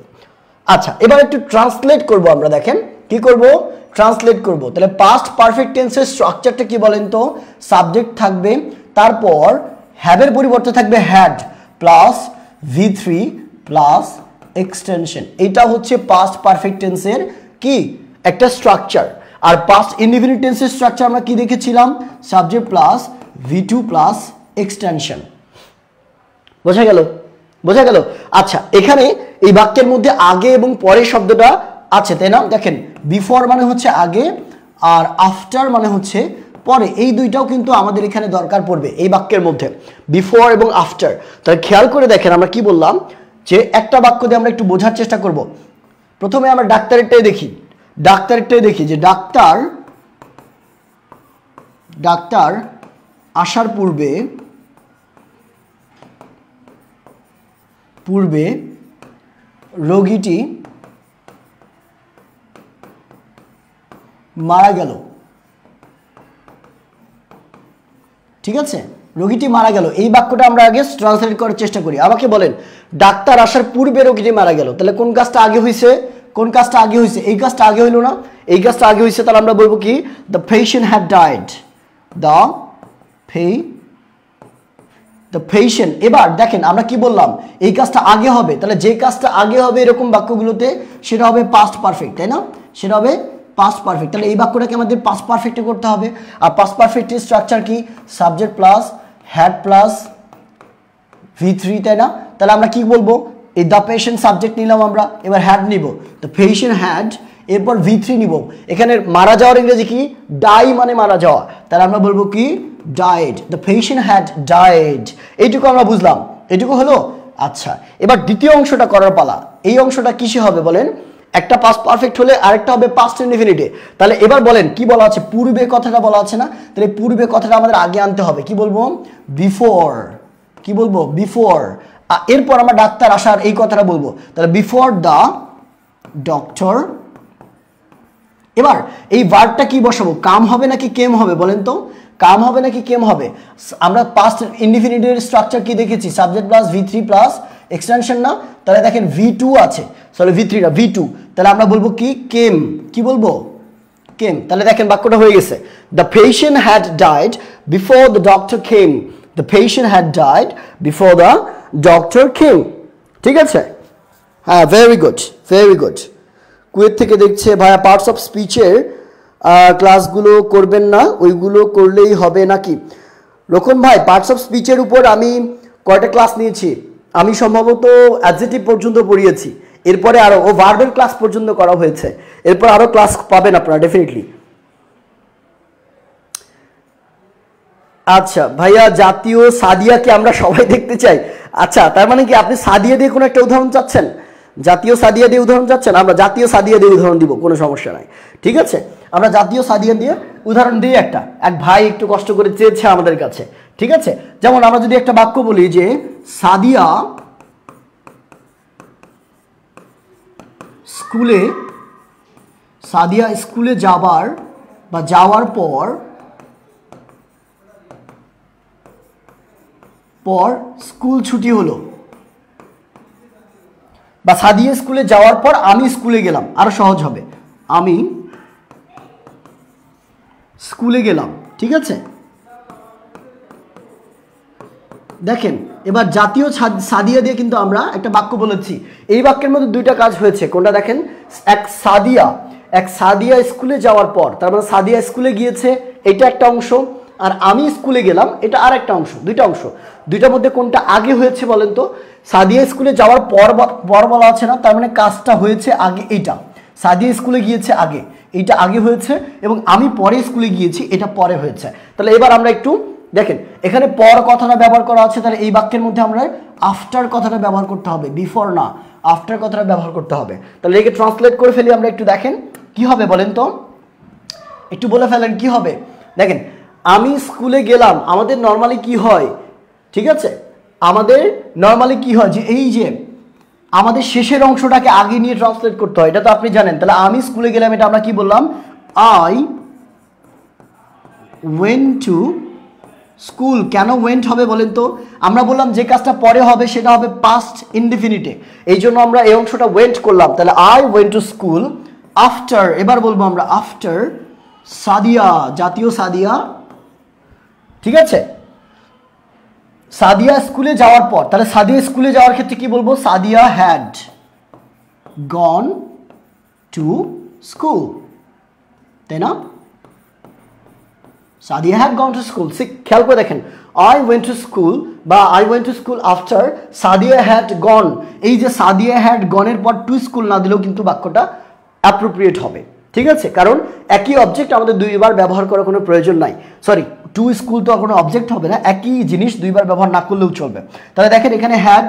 আচ্ছা, এবার একটু ট্রান্সলেট করব আমরা। দেখেন কি করব? ট্রান্সলেট করব। তাহলে পাস্ট পারফেক্ট টেন্সের স্ট্রাকচারটা কি বলেন তো? সাবজেক্ট থাকবে, তারপর হ্যাভের পরিবর্তে থাকবে had plus V3 plus extension. এটা হচ্ছে পাস্ট পারফেক্ট টেন্সের কি একটা স্ট্রাকচার। আর পাস্ট ইনডিফিনিট টেন্সের স্ট্রাকচার আমরা কি দেখেছিলাম? Subject plus V2 plus extension. বোঝা গেল? আচ্ছা, এখানে এই বাক্যের মধ্যে আগে এবং পরে শব্দটা আছে, তাই না? দেখেন, বিফোর মানে হচ্ছে আগে, আর আফটার মানে হচ্ছে পরে। এই দুইটাও কিন্তু আমাদের এখানে দরকার পড়বে এই বাক্যের মধ্যে, বিফোর এবং আফটার। তাহলে খেয়াল করে দেখেন আমরা কি বললাম, যে একটা বাক্য দিয়ে আমরা একটু বোঝার চেষ্টা করব। প্রথমে আমরা ডাক্তারেরটাই দেখি যে ডাক্তার আসার পূর্বে রোগীটি মারা গেল। ঠিক আছে, রোগীটি মারা গেল, এই বাক্যটা আমরা আগে ট্রান্সলেট করার চেষ্টা করি। আমাকে বলেন ডাক্তার আসার পূর্বে রোগীটি মারা গেল, তাহলে কোন কাজটা আগে হয়েছে? কোন কাজটা আগে হয়েছে? এই কাজটা আগে হইল না? এই কাজটা আগে হয়েছে, তাহলে আমরা বলবো কি the patient had died. The patient. এবার দেখেন আমরা কি বললাম, এই কাজটা আগে হবে, তাহলে যে কাজটা আগে হবে এরকম বাক্যগুলোতে সেটা হবে পাস্ট পারফেক্ট, তাই না? সেটা হবে পাস্ট পারফেক্ট। তাহলে এই বাক্যটাকে আমাদের পাস্ট পারফেক্টে করতে হবে। আর পাস্ট পারফেক্টের স্ট্রাকচার কি? Subject plus had plus V3, তাই না? তাহলে আমরা কি বলবো, এই দ্য পেশেন্ট সাবজেক্ট নিলাম আমরা, এবার হ্যাড নিব, দ্য পেশেন্ট হ্যাড, এরপর V3 নিব। এখানে মারা যাওয়ার ইংরেজি কি? ডাই মানে মারা যাওয়া, তাহলে আমরা বলবো কি died. The patient had died. এইটুকু আমরা বুঝলাম, এইটুকু হলো। আচ্ছা, এবার দ্বিতীয় অংশটা করার পালা। এই অংশটা কিসে হবে বলেন? একটা পাস্ট পারফেক্ট হলে আরেকটা হবে পাস্ট ইনডিফিনিটে। তাহলে এবার বলেন কি বলা আছে? পূর্বে কথাটা বলা আছে না? তাহলে পূর্বে কথাটা আমাদের আগে আনতে হবে। কি বলবো? বিফোর। কি বলবো? বিফোর। এরপর আমরা ডাক্তার আসার এই কথাটা বলবো, তাহলে বিফোর দ্য ডক্টর। এবার এই ভার্বটা কি বসাবো? কাম হবে নাকি কেম হবে বলেন তো? কাম হবে নাকি কেম হবে? আমরা পাস্ট ইনডিফিনিটের স্ট্রাকচার কি দেখেছি? Subject plus V3 plus extension না? তাহলে দেখেন V2 আছে, সরি V3 না, V2। তাহলে আমরা বলবো কি কেম। কি বলবো? কেম। তাহলে দেখেন বাক্যটা হয়ে গেছে, the patient had died before the doctor came. The patient had died before the doctor came. ঠিক আছে, হ্যাঁ, very good, very good. Kuwait থেকে দেখছে ভাইয়া পার্টস অফ স্পিচের ক্লাসগুলো করবেন না, ওইগুলো করলেই হবে নাকি? রকম ভাই, পার্টস অফ স্পিচের উপর আমি কয়টা ক্লাস নিয়েছি? আমি সম্ভবত অ্যাডজেক্টিভ পর্যন্ত পড়িয়েছি, এরপরে আরও ভার্বের ক্লাস পর্যন্ত করা হয়েছে, এরপর আরও ক্লাস পাবেন আপনারা ডেফিনেটলি। আচ্ছা ভাইয়া, জাতীয় সাদিয়াকে আমরা সবাই দেখতে চাই। আচ্ছা, তার মানে কি আপনি সাদিয়া দিয়ে কোনো একটা উদাহরণ চাচ্ছেন? জাতীয় সাদিয়া দিয়ে উদাহরণ চাচ্ছেন? আমরা জাতীয় সাদিয়া দিয়ে উদাহরণ দিব, কোনো সমস্যা নাই। ঠিক আছে, আমরা জাতীয় সাদিয়া দিয়ে উদাহরণ দিই। এক ভাই একটু কষ্ট করে চেয়েছে আমাদের কাছে। ঠিক আছে, যেমন আমরা যদি একটা বাক্য বলি যে সাদিয়া স্কুলে যাওয়ার পর স্কুল ছুটি হলো, বা সাদিয়া স্কুলে যাওয়ার পর আমি স্কুলে গেলাম, আরো সহজ হবে, আমি স্কুলে গেলাম। ঠিক আছে, দেখেন এবার জাতীয় সাদিয়া দিয়ে কিন্তু আমরা একটা বাক্য বলেছি। এই বাক্যের মধ্যে দুইটা কাজ হয়েছে, কোনটা দেখেন? এক সাদিয়া স্কুলে যাওয়ার পর, তার মানে সাদিয়া স্কুলে গিয়েছে, এটা একটা অংশ, আর আমি স্কুলে গেলাম, এটা আর একটা অংশ। দুইটা অংশ, দুইটার মধ্যে কোনটা আগে হয়েছে বলেন তো? সাদিয়া স্কুলে যাওয়ার পর বলা আছে না, তার মানে কাজটা হয়েছে আগে। এইটা সাদিয়া স্কুলে গিয়েছে আগে, এইটা আগে হয়েছে, এবং আমি পরে স্কুলে গিয়েছি, এটা পরে হয়েছে। তাহলে এবার আমরা একটু দেখেন, এখানে পর কথাটা ব্যবহার করা আছে, তাহলে এই বাক্যের মধ্যে আমরা আফটার কথাটা ব্যবহার করতে হবে, বিফোর না, আফটার কথাটা ব্যবহার করতে হবে। তাহলে একে ট্রান্সলেট করে ফেলি আমরা, একটু দেখেন কি হবে বলেন তো? একটু বলে ফেলেন কি হবে। দেখেন, আমি স্কুলে গেলাম, আমাদের নর্মালি কি হয়? ঠিক আছে, আমাদের নর্মালি কি হয় যে এই যে আমাদের শেষের অংশটাকে আগে নিয়ে ট্রান্সলেট করতে হয়, এটা তো আপনি জানেন। তাহলে আমি স্কুলে গেলাম, এটা আমরা কি বললাম? I went to school. কেন ওয়েন্ট হবে বলেন তো? আমরা বললাম যে কাজটা পরে হবে সেটা হবে পাস্ট ইনডিফিনিটে, এই জন্য আমরা এই অংশটা ওয়েন্ট করলাম। তাহলে I went to school after, এবার বলবো আমরা আফটার সাদিয়া, জাতীয় সাদিয়া। ঠিক আছে, সাদিয়া স্কুলে যাওয়ার পর, তাহলে সাদিয়া স্কুলে যাওয়ার ক্ষেত্রে কি বলবো? Sadia had gone to school, তাই না? Sadia had gone to school. খেয়াল করে দেখেন, আই ওয়েন্ট টু স্কুল বা I went to school after Sadia had gone. এই যে সাদিয়া হ্যাড গনের পর টু স্কুল না দিলেও কিন্তু বাক্যটা অ্যাপ্রোপ্রিয়েট হবে। ঠিক আছে, কারণ একই অবজেক্ট আমাদের দুইবার ব্যবহার করার কোনো প্রয়োজন নাই। সরি, টু স্কুল তো কোনো অবজেক্ট হবে না, একই জিনিস দুইবার ব্যবহার না করলেও চলবে। তাহলে দেখেন এখানে হ্যাড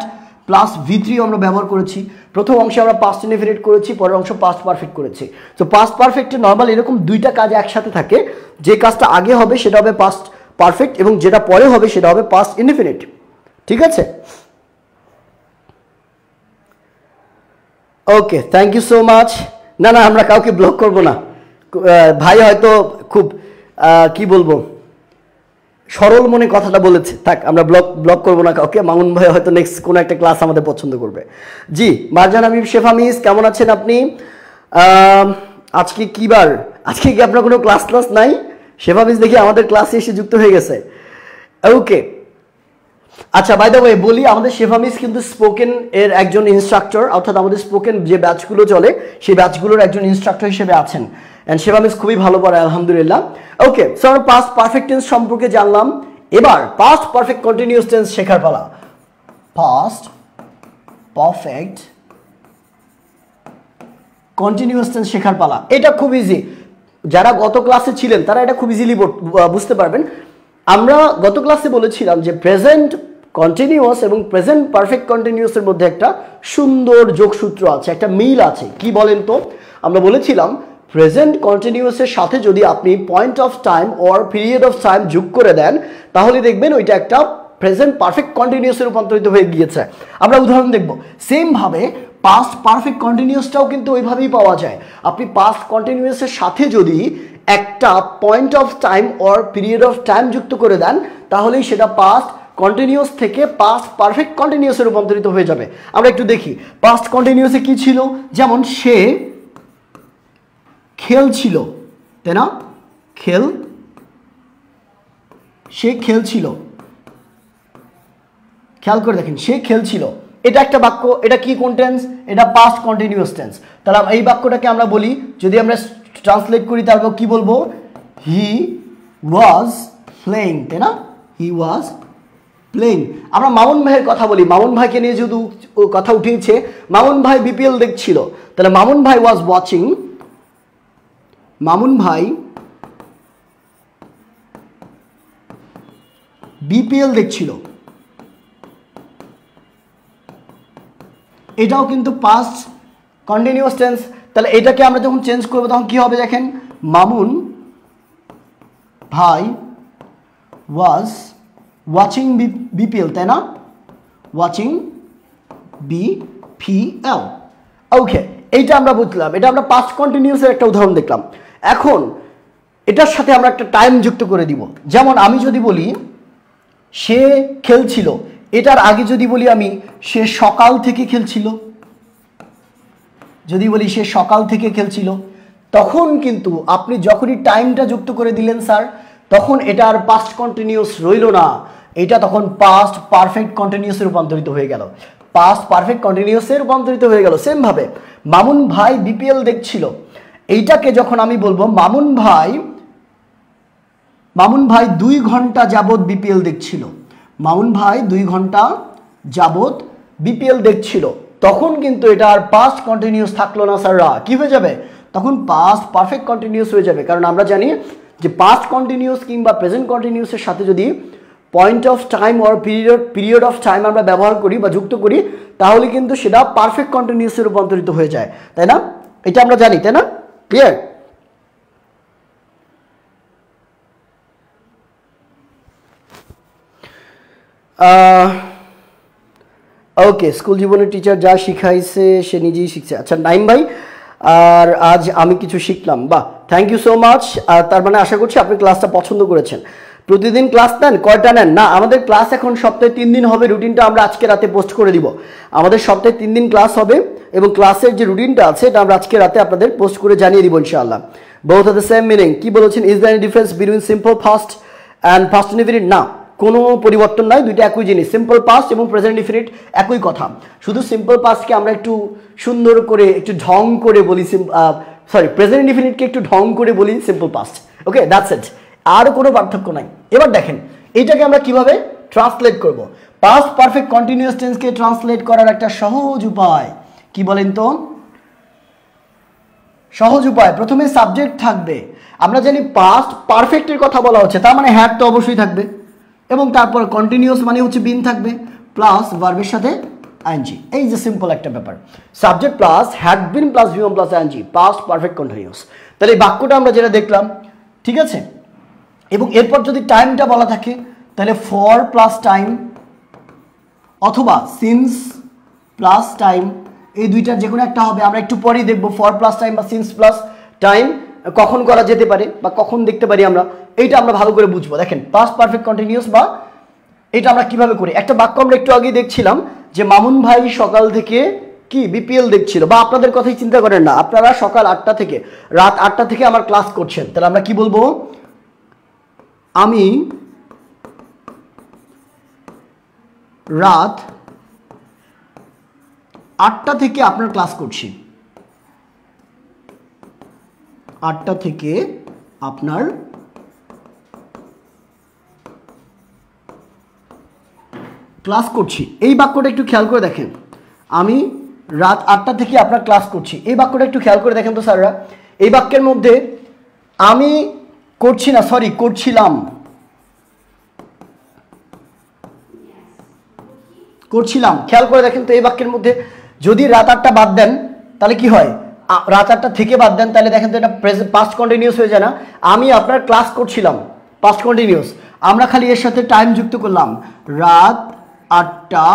প্লাস V3 আমরা ব্যবহার করেছি। প্রথম অংশে আমরা পাস্ট ইনডিফিনিট করেছি, পরের অংশ পাস্ট পারফেক্ট করেছি। তো পাস্ট পারফেক্টে নর্মাল এরকম দুইটা কাজ একসাথে থাকে, যে কাজটা আগে হবে সেটা হবে পারফেক্ট এবং যেটা পরে হবে সেটা হবে পাস্ট ইনডিফিনিট। ঠিক আছে, ওকে, থ্যাংক ইউ সো মাচ। না না, আমরা কাউকে ব্লক করব না, ভাই হয়তো খুব কি বলবো সরল মনে কথাটা বলেছে, থাক, আমরা ব্লক করবো না কাউকে। মামুন ভাই হয়তো নেক্সট কোনো একটা ক্লাস আমাদের পছন্দ করবে। জি, মারজান হাবিব শেফা মিস, কেমন আছেন আপনি? আজকে কি বার? আজকে কি আপনার কোনো ক্লাস নাই? শেফা মিস দেখি আমাদের ক্লাসে এসে যুক্ত হয়ে গেছে। ওকে, আচ্ছা, বাই দ্য ওয়ে বলি, আমাদের শেফা মিস কিন্তু স্পোকেন এর একজন ইনস্ট্রাক্টর, অর্থাৎ আমাদের স্পোকেন যে ব্যাচগুলো চলে সেই ব্যাচগুলোর একজন ইনস্ট্রাক্টর হিসেবে আছেন। অ্যান্ড শেফা মিস খুবই ভালো পড়ায় আলহামদুলিল্লাহ। ওকে, সো আমরা পাস্ট পারফেক্ট টেন্স সম্পর্কে জানলাম। এবার পাস্ট পারফেক্ট কন্টিনিউয়াস টেন্স শেখার পালা। পাস্ট পারফেক্ট কন্টিনিউয়াস টেন্স শেখার পালা। এটা খুব ইজি, যারা গত ক্লাসে ছিলেন তারা এটা খুব ইজিলি বুঝতে পারবেন। আমরা গত ক্লাসে বলেছিলাম যে প্রেজেন্ট কন্টিনিউয়াস এবং প্রেজেন্ট পারফেক্ট কন্টিনিউয়াসের মধ্যে একটা সুন্দর যোগসূত্র আছে, একটা মিল আছে। কি বলেন তো? আমরা বলেছিলাম প্রেজেন্ট কন্টিনিউয়াসের সাথে যদি আপনি point of time or period of time যোগ করে দেন তাহলে দেখবেন ওইটা একটা প্রেজেন্ট পারফেক্ট কন্টিনিউয়াসে রূপান্তরিত হয়ে গিয়েছে। আমরা উদাহরণ দেখব। সেম ভাবে পাস্ট পারফেক্ট কন্টিনিউয়াসটাও কিন্তু ওইভাবেই পাওয়া যায়। আপনি পাস্ট কন্টিনিউয়াসের সাথে যদি একটা point of time or period of time যুক্ত করে দেন তাহলেই সেটা পাস্ট কন্টিনিউয়াস থেকে পাস্ট পারফেক্ট কন্টিনিউয়াসে রূপান্তরিত হয়ে যাবে। আমরা একটু দেখি পাস্ট কন্টিনিউয়াসে কি ছিল। যেমন সে খেলছিল, তাই না? সে খেলছিল, খেয়াল করে দেখেন, সে খেলছিল, এটা একটা বাক্য। এটা কি কোন টেন্স? এটা পাস্ট কন্টিনিউয়াস টেন্স। তাহলে এই বাক্যটাকে আমরা বলি, যদি আমরা ট্রান্সলেট করি তারপর কি বলবো? হি ওয়াজ প্লেইং, তাই না? হি ওয়াজ প্লেইং। আমরা মামুন ভাইয়ের কথা বলি, মামুন ভাইকে নিয়ে যদি কথা উঠিয়েছে, মামুন ভাই বিপিএল দেখছিল, তাহলে মামুন ভাই ওয়াজ ওয়াচিং, মামুন ভাই বিপিএল দেখছিল। এটাও কিন্তু পাস্ট কন্টিনিউয়াস টেন্স। তাহলে এটাকে আমরা যখন চেঞ্জ করবো তখন কি হবে দেখেন, মামুন ভাই ওয়াজ ওয়াচিং বিপিএল, তাই না? Watching BPL. ওকে, এইটা আমরা বুঝলাম, এটা আমরা পাস্ট কন্টিনিউয়াসের একটা উদাহরণ দেখলাম। এখন এটার সাথে আমরা একটা টাইম যুক্ত করে দিব। যেমন আমি যদি বলি সে খেলছিল, এটার আগে যদি বলি আমি সে সকাল থেকে খেলছিল, যদি বলি সে সকাল থেকে খেলছিল, তখন কিন্তু আপনি যখনই টাইমটা যুক্ত করে দিলেন স্যার, তখন এটা আর পাস্ট কন্টিনিউয়াস রইল না, এটা তখন পাস্ট পারফেক্ট কন্টিনিউয়াসে রূপান্তরিত হয়ে গেল। পাস্ট পারফেক্ট কন্টিনিউয়াসে রূপান্তরিত হয়ে গেল। সেম ভাবে মামুন ভাই বিপিএল দেখছিল, এইটাকে যখন আমি বলবো মামুন ভাই 2 ঘন্টা যাবত বিপিএল দেখছিল, মামুন ভাই 2 ঘন্টা যাবত বিপিএল দেখছিল, তখন কিন্তু এটা আর পাস্ট কন্টিনিউয়াস থাকলো না স্যাররা, কি হয়ে যাবে? তখন পাস্ট পারফেক্ট কন্টিনিউয়াস হয়ে যাবে। কারণ আমরা জানি যে পাস্ট কন্টিনিউয়াস কিংবা প্রেজেন্ট কন্টিনিউয়াসের সাথে যদি point of time or period of time আমরা ব্যবহার করি বা যুক্ত করি তাহলে কিন্তু সেটা পারফেক্ট কন্টিনিউয়াসে রূপান্তরিত হয়ে যায়, তাই না? এটা আমরা জানি, তাই না? ক্লিয়ার? ওকে, স্কুল জীবনের টিচার যা শিখাইছে সে নিজেই শিখছে। আচ্ছা নাইম ভাই, আর আজ আমি কিছু শিখলাম, বাহ, থ্যাংক ইউ সো মাচ। তার মানে আশা করছি আপনি ক্লাসটা পছন্দ করেছেন। প্রতিদিন ক্লাস নেন? কয়টা নেন? না, আমাদের ক্লাস এখন সপ্তাহে 3 দিন হবে। রুটিনটা আমরা আজকে রাতে পোস্ট করে দিব। আমাদের সপ্তাহে 3 দিন ক্লাস হবে এবং ক্লাসের যে রুটিনটা আছে এটা আমরা আজকে রাতে আপনাদের পোস্ট করে জানিয়ে দিব ইনশাআল্লাহ। Both are the same meaning. কি বলেছেন? Is there any difference between simple past and past indefinite? না, কোনো পরিবর্তন নাই, দুইটা একই জিনিস। সিম্পল পাস্ট এবং প্রেজেন্ট ইনডিফিনিট একই কথা, শুধু সিম্পল পাস্টকে আমরা একটু সুন্দর করে একটু ঢং করে বলি, প্রেজেন্ট ইনডিফিনিটকে একটু ঢং করে বলি simple past. Okay, that's it, আর কোনো পার্থক্য নাই। এবার দেখেন এটাকে আমরা কিভাবে ট্রান্সলেট করব। পাস্ট পারফেক্ট কন্টিনিউয়াস টেন্সকে ট্রান্সলেট করার একটা সহজ উপায় কি বলেন তো? সহজ উপায়, প্রথমে সাবজেক্ট থাকবে। আমরা জানি পাস্ট পারফেক্টের কথা বলা হচ্ছে, তার মানে হ্যাড তো অবশ্যই থাকবে, এবং তারপর কন্টিনিউয়াস মানে হচ্ছে বিন থাকবে প্লাস ভার্বের সাথে আইএনজি। এই যে সিম্পল একটা ব্যাপার, subject plus had been plus V one plus ING, past perfect continuous. তাহলে এই বাক্যটা আমরা যেটা দেখলাম, ঠিক আছে, এবং এরপর যদি টাইমটা বলা থাকে তাহলে ফর প্লাস টাইম অথবা সিন্স প্লাস টাইম, এই দুইটার যে কোনো একটা হবে। আমরা একটু পরেই দেখবো ফর প্লাস টাইম বা সিন্স প্লাস টাইম কখন করা যেতে পারে বা কখন দেখতে পারি আমরা, এইটা আমরা ভালো করে বুঝবো। দেখেন পাস্ট পারফেক্ট কন্টিনিউয়াস বা এটা আমরা কিভাবে করি। একটা বাক্য আমরা একটু আগেই দেখছিলাম যে মামুন ভাই সকাল থেকে কি বিপিএল দেখছিল, বা আপনাদের কথাই চিন্তা করেন না, আপনারা সকাল 8টা থেকে রাত 8টা থেকে আমার ক্লাস করছেন, তাহলে আমরা কি বলবো, আমি রাত 8টা থেকে আপনার ক্লাস করছি, 8টা থেকে আপনার ক্লাস করছি। এই বাক্যটা একটু খেয়াল করে দেখেন, আমি রাত 8টা থেকে আপনার ক্লাস করছি, এই বাক্যটা একটু খেয়াল করে দেখেন তো স্যাররা। এই বাক্যের মধ্যে আমি করছি না, সরি করছিলাম, করছিলাম, খেয়াল করে দেখেন তো এই বাক্যের মধ্যে যদি রাত 8টা বাদ দেন তাহলে কি হয়, রাত 8টা থেকে বাদ দেন তাহলে দেখেন তো এটা পাস্ট কন্টিনিউয়াস হয়ে যায় না। আমি আপনার ক্লাস করছিলাম, পাস্ট কন্টিনিউয়াস, আমরা খালি এর সাথে টাইম যুক্ত করলাম রাত 8টা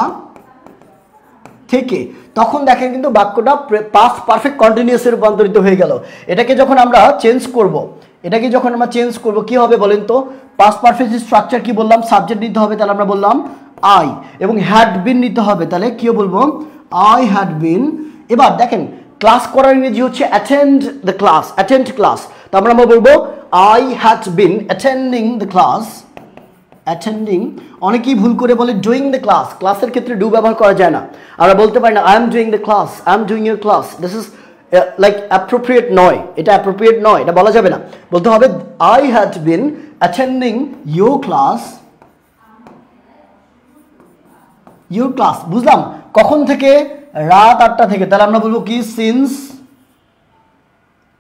থেকে, তখন দেখেন কিন্তু বাক্যটা পাস্ট পারফেক্ট কন্টিনিউয়াসে রূপান্তরিত হয়ে গেল। এটাকে যখন আমরা চেঞ্জ করব, কি হবে বলেন তো, পাস্ট পারফেক্ট স্ট্রাকচার কি বললাম, সাবজেক্ট নিতে হবে, তাহলে আমরা বললাম আই, এবং হ্যাড বিন নিতে হবে, তাহলে কি বলবো, আই হ্যাড বিন। এবার দেখেন ক্লাস করার ইংরেজি হচ্ছে attend the class, attend class, তো আমরা বলবো I had been attending the class, attending. অনেকেই ভুল করে বলে ডুইং দ্য ক্লাস, ক্লাসের ক্ষেত্রে ডু ব্যবহার করা যায় না, আমরা বলতে পারি না I am doing the class, I am doing your class, this is like appropriate নয়, এটা অ্যাপ্রোপ্রিয়েট নয়, এটা বলা যাবে না, বলতে হবে I had been attending your class, your class. বুঝলাম, কখন থেকে, রাত 8টা থেকে, তাহলে আমরা বলবো কি, সিন্স,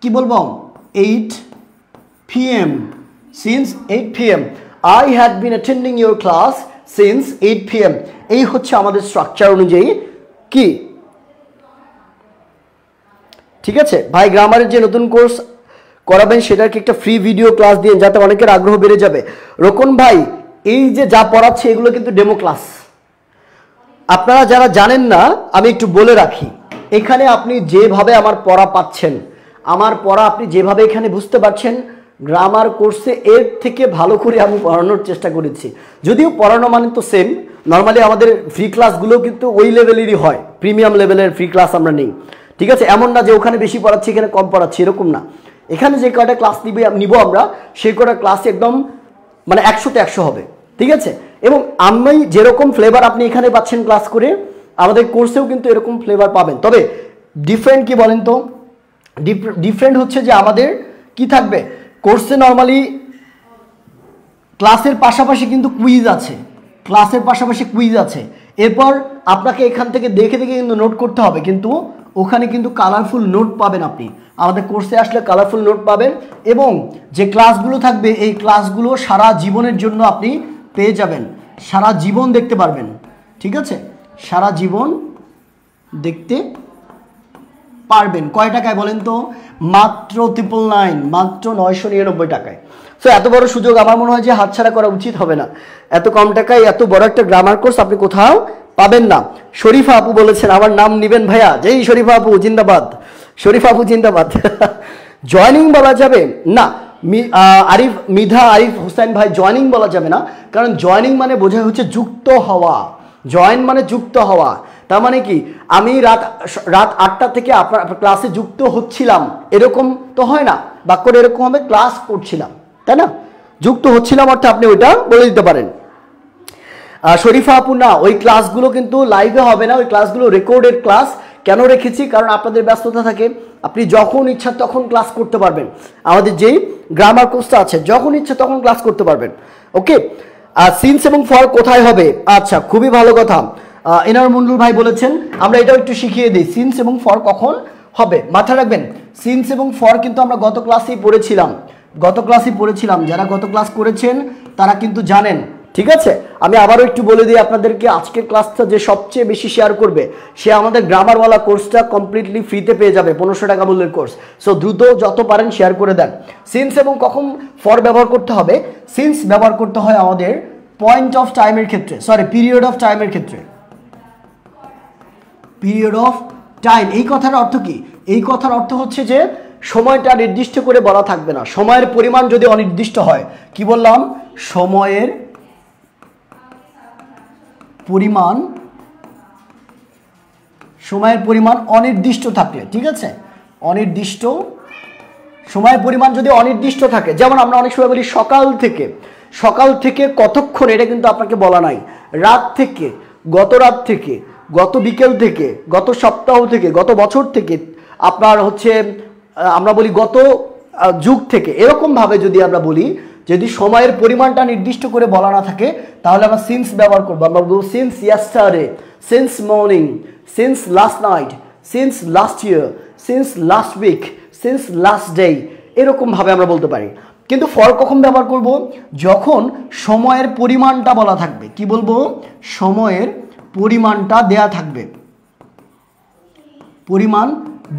কি বলবো, 8 PM, since 8 PM, I had been attending your class since 8 PM। এই হচ্ছে আমাদের স্ট্রাকচার অনুযায়ী কি, ঠিক আছে ভাই। গ্রামারের যে নতুন কোর্স করাবেন সেটার কি একটা ফ্রি ভিডিও ক্লাস দিয়ে, যাতে অনেকের আগ্রহ বেড়ে যাবে। রোকন ভাই, এই যে যা পড়াচ্ছে এগুলো কিন্তু ডেমো ক্লাস, আপনারা যারা জানেন না আমি একটু বলে রাখি, এখানে আপনি যেভাবে আমার পড়া পাচ্ছেন, আমার পড়া আপনি যেভাবে এখানে বুঝতে পারছেন, গ্রামার কোর্সে এর থেকে ভালো করে আমি পড়ানোর চেষ্টা করেছি। যদিও পড়ানো মানে তো সেম, নর্মালি আমাদের ফ্রি ক্লাসগুলো কিন্তু ওই লেভেলেরই হয়, প্রিমিয়াম লেভেলের ফ্রি ক্লাস আমরা নিই, ঠিক আছে। এমন না যে ওখানে বেশি পড়াচ্ছি এখানে কম পড়াচ্ছি, এরকম না। এখানে যে কয়টা ক্লাস নিব আমরা, সেই কয়টা ক্লাস একদম মানে 100তে 100 হবে, ঠিক আছে। এবং আমি যেরকম ফ্লেভার আপনি এখানে পাচ্ছেন ক্লাস করে, আমাদের কোর্সেও কিন্তু এরকম ফ্লেভার পাবেন। তবে ডিফারেন্ট কি বলেন তো, ডিফারেন্ট হচ্ছে যে আমাদের কি থাকবে, কোর্সে নর্মালি ক্লাসের পাশাপাশি কিন্তু কুইজ আছে, ক্লাসের পাশাপাশি কুইজ আছে, এরপর আপনাকে এখান থেকে দেখে দেখে কিন্তু নোট করতে হবে, কিন্তু ওখানে কিন্তু কালারফুল নোট পাবেন আপনি, আমাদের কোর্সে আসলে কালারফুল নোট পাবেন, এবং যে ক্লাসগুলো থাকবে এই ক্লাসগুলো সারা জীবনের জন্য আপনি পেয়ে যাবেন, সারা জীবন দেখতে পারবেন, ঠিক আছে, সারা জীবন দেখতে পারবেন। কয় টাকায় বলেন তো, মাত্র 999, মাত্র 999 টাকায়। সো এত বড় সুযোগ আমার মনে হয় যে হাতছাড়া করা উচিত হবে না, এত কম টাকায় এত বড় একটা গ্রামার কোর্স আপনি কোথাও পাবেন না। শরীফা আপু বলেছেন আমার নাম নিবেন ভাইয়া, যেই শরীফা আপু জিন্দাবাদ, শরীফা আপু জিন্দাবাদ। জয়নিং বলা যাবে না, আরিফ মিধা আরিফ হোসেন ভাই, জয়নিং বলা যাবে না, কারণ জয়নিং মানে বোঝায় হচ্ছে যুক্ত হওয়া, জয়েন মানে যুক্ত হওয়া, তার মানে কি আমি রাত 8টা থেকে আপনার ক্লাসে যুক্ত হচ্ছিলাম, এরকম তো হয় না, বাক্যটা এরকম হবে ক্লাস করছিলাম, তাই না, যুক্ত হচ্ছিলাম অর্থে আপনি ওইটা বলে দিতে পারেন। শরীফা আপু, না ওই ক্লাসগুলো কিন্তু লাইভে হবে না, ওই ক্লাসগুলো রেকর্ডেড ক্লাস। কেন রেখেছি, কারণ আপনাদের ব্যস্ততা থাকে, আপনি যখন ইচ্ছা তখন ক্লাস করতে পারবেন, আমাদের যেই গ্রামার কোর্সটা আছে যখন ইচ্ছা তখন ক্লাস করতে পারবেন, ওকে। সিন্স এবং ফর কোথায় হবে, আচ্ছা খুবই ভালো কথা, এনার মন্ডল ভাই বলেছেন, আমরা এটাও একটু শিখিয়ে দিই, সিন্স এবং ফর কখন হবে। মাথায় রাখবেন সিন্স এবং ফর কিন্তু আমরা গত ক্লাসেই পড়েছিলাম, যারা গত ক্লাস করেছেন তারা কিন্তু জানেন ঠিক আছে, আমি আবারও একটু বলে দিই আপনাদেরকে, আজকের ক্লাসটা যে সবচেয়ে বেশি শেয়ার করবে সে আমাদের গ্রামারওয়ালা কোর্সটা কমপ্লিটলি ফ্রিতে পেয়ে যাবে, 1500 টাকা মূল্যের কোর্স। সো দ্রুত যত পারেন শেয়ার করে দেন। সিন্স এবং কখন ফর ব্যবহার করতে হবে, সিন্স ব্যবহার করতে হয় আমাদের পয়েন্ট অফ টাইমের ক্ষেত্রে, সরি পিরিয়ড অফ টাইমের ক্ষেত্রে। পিরিয়ড অফ টাইম, এই কথার অর্থ কি? এই কথার অর্থ হচ্ছে যে সময়টা নির্দিষ্ট করে বলা থাকবে না, সময়ের পরিমাণ যদি অনির্দিষ্ট হয়। কি বললাম? সময়ের পরিমাণ অনির্দিষ্ট থাকলে, ঠিক আছে, অনির্দিষ্ট সময়ের পরিমাণ যদি অনির্দিষ্ট থাকে, যেমন আমরা অনেক সময় বলি সকাল থেকে কতক্ষণ, এটা কিন্তু আপনাকে বলা নাই। রাত থেকে, গত রাত থেকে, গত বিকেল থেকে, গত সপ্তাহ থেকে, গত বছর থেকে, আপনার হচ্ছে আমরা বলি গত যুগ থেকে, এরকম ভাবে যদি আমরা বলি, যদি সময়ের পরিমাণটা নির্দিষ্ট করে বলা না থাকে তাহলে আমরা সিন্স ব্যবহার করবো। আমরা বলবো since yesterday, since morning, since last night, since last year, since last week, since last day, এরকম ভাবে আমরা বলতে পারি। কিন্তু ফর কখন ব্যবহার করব? যখন সময়ের পরিমাণটা বলা থাকবে। কি বলবো? সময়ের পরিমাণটা দেয়া থাকবে, পরিমাণ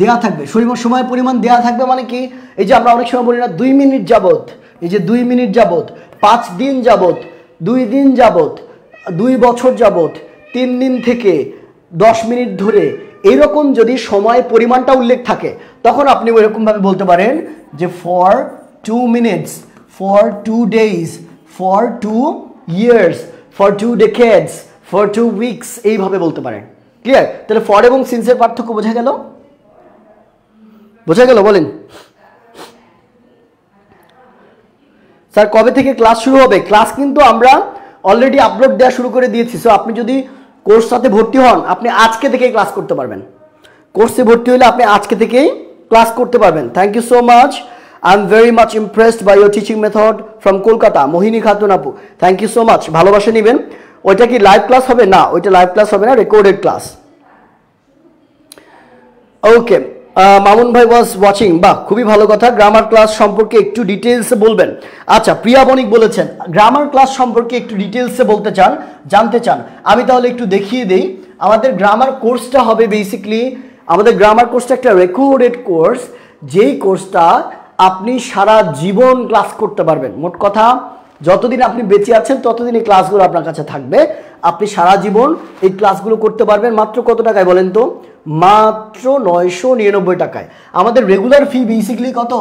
দেয়া থাকবে, সময়ের পরিমাণ দেয়া থাকবে মানে কি? এই যে আমরা অনেক সময় বলি না 2 মিনিট যাবত, এই যে 2 মিনিট যাবত, 5 দিন যাবত, 2 দিন যাবত, 2 বছর যাবত, 3 দিন থেকে 10 মিনিট ধরে, এইরকম যদি সময় পরিমাণটা উল্লেখ থাকে তখন আপনি ওইরকম ভাবে বলতে পারেন যে for 2 minutes, for 2 days, for 2 years, for 2 decades, for 2 weeks, এইভাবে বলতে পারেন। ক্লিয়ার? তাহলে ফর এবং সিন্সের পার্থক্য বোঝা গেল? বোঝা গেল? বলেন স্যার কবে থেকে ক্লাস শুরু হবে? ক্লাস কিন্তু আমরা অলরেডি আপলোড দেওয়া শুরু করে দিয়েছি। সো আপনি যদি কোর্স সাথে ভর্তি হন আপনি আজকে থেকেই ক্লাস করতে পারবেন। কোর্সে ভর্তি হলে আপনি আজকে থেকেই ক্লাস করতে পারবেন। Thank you so much, I am very much impressed by your teaching method from Kolkata, Mohini Khatun আপু, থ্যাংক ইউ সো মাচ। ভালোবাসা নেবেন। ওইটা কি লাইভ ক্লাস হবে? না, ওইটা লাইভ ক্লাস হবে না, রেকর্ডেড ক্লাস। ওকে, মামুন ভাই ওয়াজ ওয়াচিং, বাহ, খুবই ভালো কথা। গ্রামার ক্লাস সম্পর্কে একটু ডিটেলসে বলবেন। আচ্ছা, প্রিয়া বণিক বলেছেন গ্রামার ক্লাস সম্পর্কে একটু ডিটেলসে বলতে চান, জানতে চান। আমি তাহলে একটু দেখিয়ে দিই। আমাদের গ্রামার কোর্সটা হবে বেসিক্যালি, আমাদের গ্রামার কোর্সটা একটা রেকর্ডেড কোর্স, যেই কোর্সটা আপনি সারা জীবন ক্লাস করতে পারবেন। মোট কথা যতদিন আপনি বেঁচে আছেন ততদিন এই ক্লাসগুলো আপনার কাছে থাকবে, আপনি সারা জীবন এই ক্লাসগুলো করতে পারবেন। মাত্র কত টাকায় বলেন তো? মাত্র 999 টাকায়। আমাদের রেগুলার ফি বেসিক্যালি কত?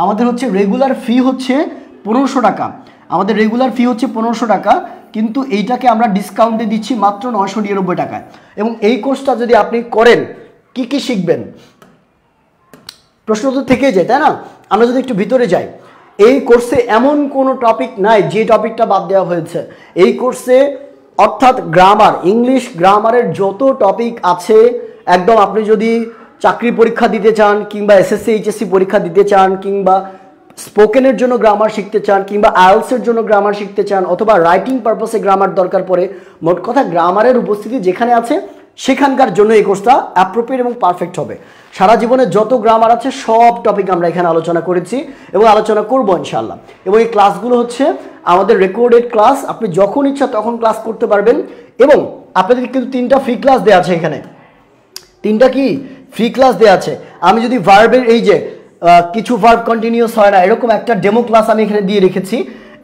আমাদের হচ্ছে রেগুলার ফি হচ্ছে 1500 টাকা। আমাদের রেগুলার ফি হচ্ছে 1500 টাকা, কিন্তু এইটাকে আমরা ডিসকাউন্টে দিচ্ছি মাত্র 999 টাকায়। এবং এই কোর্সটা যদি আপনি করেন কি কি শিখবেন? প্রশ্ন তো থেকেই যায়, তাই না? আমরা যদি একটু ভিতরে যাই, এই কোর্সে এমন কোনো টপিক নাই যে টপিকটা বাদ দেওয়া হয়েছে। এই কোর্সে অর্থাৎ গ্রামার, ইংলিশ গ্রামারের যত টপিক আছে, একদম আপনি যদি চাকরি পরীক্ষা দিতে চান, কিংবা এসএসসি এইচএসসি পরীক্ষা দিতে চান, কিংবা স্পোকেনের জন্য গ্রামার শিখতে চান, কিংবা আইএলটিএস এর জন্য গ্রামার শিখতে চান, অথবা রাইটিং পারপাসে গ্রামার দরকার পড়ে, মোট কথা গ্রামারের উপস্থিতি যেখানে আছে সেখানকার জন্য এই কোর্সটা অ্যাপ্রোপ্রিয়েট এবং পারফেক্ট হবে। সারা জীবনে যত গ্রামার আছে সব টপিক আমরা এখানে আলোচনা করেছি এবং আলোচনা করব ইনশাআল্লাহ। এবং এই ক্লাসগুলো হচ্ছে আমাদের রেকর্ডেড ক্লাস, আপনি যখন ইচ্ছা তখন ক্লাস করতে পারবেন। এবং আপনাদের কিন্তু 3টা ফ্রি ক্লাস দেওয়া আছে এখানে, 3টা কি ফ্রি ক্লাস দেওয়া আছে। আমি যদি ভার্বের এই যে কিছু ভার্ব কন্টিনিউয়াস হয় না, এরকম একটা ডেমো ক্লাস আমি এখানে দিয়ে রেখেছি।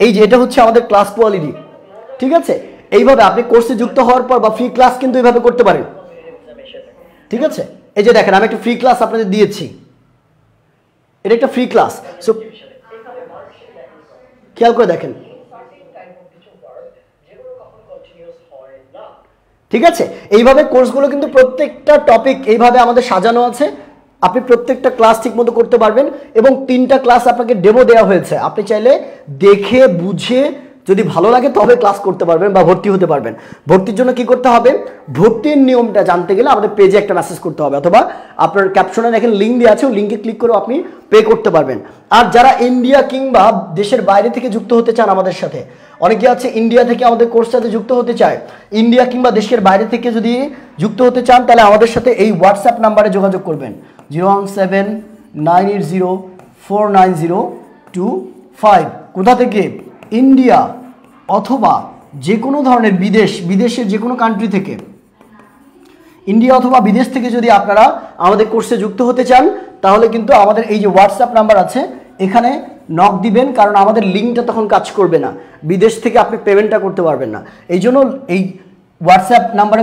এই যে এটা হচ্ছে আমাদের ক্লাস কোয়ালিটি, ঠিক আছে? এইভাবে আপনি কোর্সে যুক্ত হওয়ার পর বা ফ্রি ক্লাস কিন্তু এইভাবে করতে পারেন, ঠিক আছে? এই যে দেখেন আমি একটা ফ্রি ক্লাস আপনাদের দিয়েছি, এটা একটা ফ্রি ক্লাস। সো খেয়াল করে দেখেন, ঠিক আছে? এইভাবে কোর্সগুলো কিন্তু প্রত্যেকটা টপিক এইভাবে আমাদের সাজানো আছে, আপনি প্রত্যেকটা ক্লাস ঠিকমতো করতে পারবেন। এবং 3টা ক্লাস আপনাকে ডেমো দেওয়া হয়েছে, আপনি চাইলে দেখে বুঝে যদি ভালো লাগে তবে ক্লাস করতে পারবেন বা ভর্তি হতে পারবেন। ভর্তির জন্য কি করতে হবে? ভর্তির নিয়মটা জানতে গেলে আমাদের পেজে একটা মেসেজ করতে হবে, অথবা আপনার ক্যাপশনে দেখেন লিঙ্ক দেওয়া আছে, ওই লিঙ্কে ক্লিক করে আপনি পে করতে পারবেন। আর যারা ইন্ডিয়া কিংবা দেশের বাইরে থেকে যুক্ত হতে চান আমাদের সাথে, অনেকে আছে ইন্ডিয়া থেকে আমাদের কোর্সের সাথে যুক্ত হতে চায়, ইন্ডিয়া কিংবা দেশের বাইরে থেকে যদি যুক্ত হতে চান তাহলে আমাদের সাথে এই হোয়াটসঅ্যাপ নাম্বারে যোগাযোগ করবেন, 017-980-49025। কোথা থেকে? ইন্ডিয়া অথবা যে কোনো ধরনের বিদেশের যে কোনো কান্ট্রি থেকে, ইন্ডিয়া অথবা বিদেশ থেকে যদি আপনারা আমাদের কোর্সে যুক্ত হতে চান, তাহলে কিন্তু আমাদের এই যে হোয়াটসঅ্যাপ নাম্বার আছে এখানে নক দিবেন, কারণ আমাদের লিঙ্কটা তখন কাজ করবে না, বিদেশ থেকে আপনি পেমেন্টটা করতে পারবেন না। এই জন্য এই হোয়াটসঅ্যাপ নাম্বারে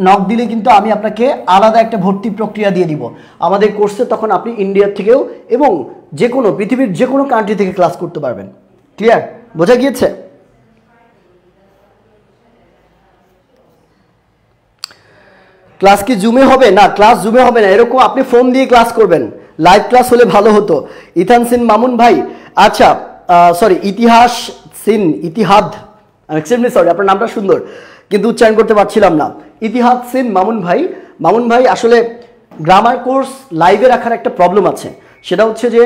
নক দিলে কিন্তু আমি আপনাকে আলাদা একটা ভর্তি প্রক্রিয়া দিয়ে দিব আমাদের কোর্সে, তখন আপনি ইন্ডিয়ার থেকেও এবং যে কোনো পৃথিবীর যে কোনো কান্ট্রি থেকে ক্লাস করতে পারবেন। ক্লিয়ার? বোঝা গিয়েছে? ক্লাস কি জুমে হবে? না, ক্লাস জুমে হবে না, এরকম আপনি ফোন দিয়ে ক্লাস করবেন। লাইভ ক্লাস হলে ভালো হতো। ইথান সিন মামুন ভাই, আচ্ছা সরি ইতিহাদ, এক্সট্রিমলি সরি, আপনার নামটা সুন্দর কিন্তু উচ্চারণ করতে পারছিলাম না। ইতিহাদ সিন মামুন ভাই আসলে গ্রামার কোর্স লাইভে রাখার একটা প্রবলেম আছে, সেটা হচ্ছে যে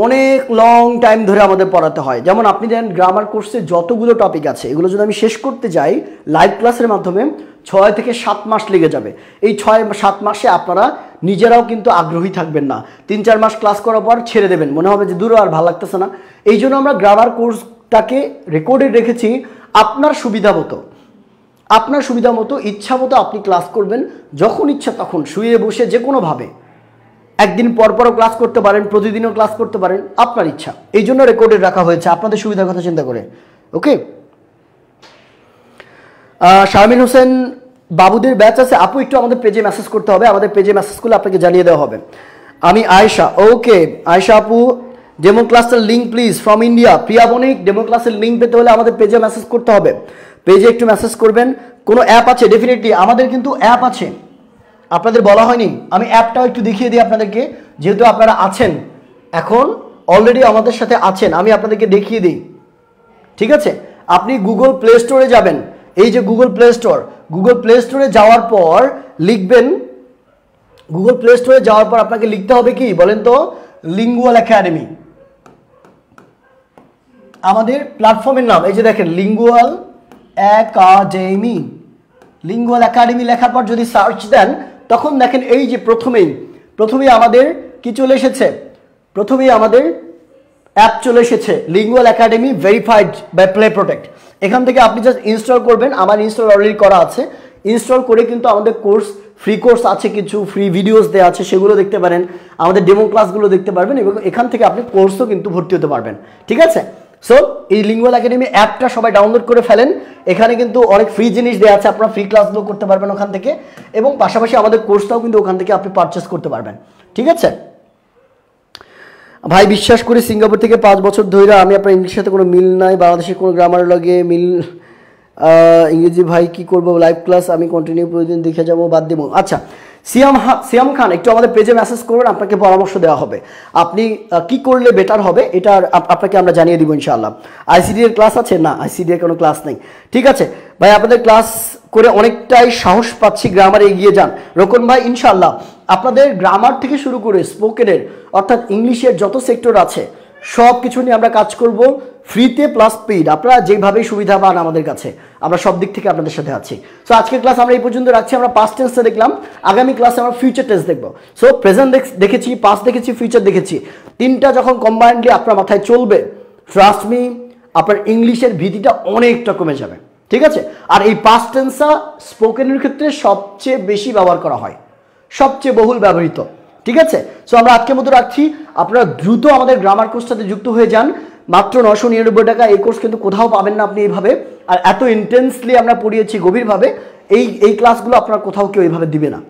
অনেক লং টাইম ধরে আমাদের পড়াতে হয়। যেমন আপনি জানেন গ্রামার কোর্সে যতগুলো টপিক আছে এগুলো যদি আমি শেষ করতে যাই লাইভ ক্লাসের মাধ্যমে 6 থেকে 7 মাস লেগে যাবে। এই 6-7 মাসে আপনারা নিজেরাও কিন্তু আগ্রহী থাকবেন না, 3-4 মাস ক্লাস করার পর ছেড়ে দেবেন, মনে হবে যে দূর আর ভালো লাগতেছে না। এই জন্য আমরা গ্রামার কোর্সটাকে রেকর্ডে রেখেছি আপনার সুবিধা মতো ইচ্ছা মতো আপনি ক্লাস করবেন, যখন ইচ্ছা তখন শুয়ে বসে যে কোনোভাবে, একদিন পরপরও ক্লাস করতে পারেন, প্রতিদিনও ক্লাস করতে পারেন, আপনার ইচ্ছা। এই জন্য রেকর্ডে রাখা হয়েছে আপনাদের সুবিধার কথা চিন্তা করে। ওকে, শারমিন হোসেন বাবুদের ব্যাচ আছে আপু, একটু আমাদের পেজে মেসেজ করতে হবে, আমাদের পেজে মেসেজ করলে আপনাকে জানিয়ে দেওয়া হবে। আমি আয়েশা, ওকে আয়েশা আপু, ডেমো ক্লাসের link please from India. Priya Banik, demo ক্লাসের লিঙ্ক পেতে হলে আমাদের পেজে মেসেজ করতে হবে, পেজে একটু মেসেজ করবেন। কোনো অ্যাপ আছে? ডেফিনেটলি আমাদের কিন্তু অ্যাপ আছে, আপনাদের বলা হয়নি, আমি অ্যাপটাও একটু দেখিয়ে দিই আপনাদেরকে, যেহেতু আপনারা আছেন এখন অলরেডি আমাদের সাথে আছেন, আমি আপনাদেরকে দেখিয়ে দিই। ঠিক আছে, আপনি গুগল প্লে স্টোরে যাবেন, এই যে গুগল প্লে স্টোরে যাওয়ার পর লিখবেন, গুগল প্লে স্টোরে যাওয়ার পর আপনাকে লিখতে হবে কি বলেন তো, লিঙ্গুয়াল একাডেমি। আমাদের প্ল্যাটফর্মের নাম এই যে দেখেন, লিঙ্গুয়াল একাডেমি লেখার পর যদি সার্চ দেন তখন দেখেন এই যে প্রথমেই আমাদের কি চলে এসেছে, প্রথমেই আমাদের অ্যাপ চলে এসেছে, Lingual Academy verified by Play Protect. এখান থেকে আপনি জাস্ট ইনস্টল করবেন, আমার ইনস্টল অলরেডি করা আছে। ইনস্টল করে কিন্তু আমাদের ফ্রি কোর্স আছে, কিছু ফ্রি ভিডিওস দেওয়া আছে, সেগুলো দেখতে পারেন, আমাদের ডেমো ক্লাসগুলো দেখতে পারবেন এবং এখান থেকে আপনি কোর্সও কিন্তু ভর্তি হতে পারবেন। ঠিক আছে, সো এই লিঙ্গুয়াল একাডেমি অ্যাপটা সবাই ডাউনলোড করে ফেলেন, এখানে কিন্তু অনেক ফ্রি জিনিস দেওয়া আছে, আপনারা ফ্রি ক্লাসগুলো করতে পারবেন ওখান থেকে, এবং পাশাপাশি আমাদের কোর্সটাও কিন্তু ওখান থেকে আপনি পারচেস করতে পারবেন। ঠিক আছে ভাই, বিশ্বাস করি সিঙ্গাপুর থেকে 5 বছর ধরে আমি আপনার ইংলিশের সাথে কোনো মিল নাই, বাংলাদেশের কোনো গ্রামার লাগে মিল, ইংরেজি ভাই কি করবো, লাইভ ক্লাস আমি কন্টিনিউ প্রতিদিন দেখে যাবো, বাদ দেবো। আচ্ছা সিয়াম খান, একটু আমাদের পেজে মেসেজ করবেন, আপনাকে পরামর্শ দেওয়া হবে আপনি কি করলে বেটার হবে, এটা আপনাকে আমরা জানিয়ে দিব ইনশাআল্লাহ। আইসিডি এর ক্লাস আছে? না, আইসিডি এর কোনো ক্লাস নেই। ঠিক আছে ভাই, আপনাদের ক্লাস করে অনেকটাই সাহস পাচ্ছি, গ্রামারে এগিয়ে যান। রোকন ভাই, ইনশাআল্লাহ আপনাদের গ্রামার থেকে শুরু করে স্পোকেনের অর্থাৎ ইংলিশের যত সেক্টর আছে সব কিছু নিয়ে আমরা কাজ করব ফ্রিতে প্লাস পেইড, আপনারা যেভাবেই সুবিধা পান আমাদের কাছে, আমরা সব দিক থেকে আপনাদের সাথে আছি। সো আজকের ক্লাস আমরা এই পর্যন্ত রাখছি, আমরা পাস্ট টেন্সটা দেখলাম, আগামী ক্লাসে আমরা ফিউচার টেন্স দেখবো। সো প্রেজেন্ট দেখেছি, পাস্ট দেখেছি, ফিউচার দেখেছি, তিনটা যখন কম্বাইন্ডলি আপনার মাথায় চলবে, ট্রাস্ট মি আপনার ইংলিশের ভীতিটা অনেকটা কমে যাবে। ঠিক আছে, আর এই পাস্ট টেন্সটা স্পোকেনের ক্ষেত্রে সবচেয়ে বেশি ব্যবহার করা হয়, সবচেয়ে বহুল ব্যবহৃত। ঠিক আছে, সো আমরা আজকের মতো রাখছি, আপনারা দ্রুত আমাদের গ্রামার কোর্সটাতে যুক্ত হয়ে যান, মাত্র 999 টাকা। এই কোর্স কিন্তু কোথাও পাবেন না আপনি এইভাবে, আর এত ইন্টেন্সলি আমরা পড়িয়েছি গভীরভাবে, এই ক্লাসগুলো আপনার কোথাও কেউ এইভাবে দিবে না।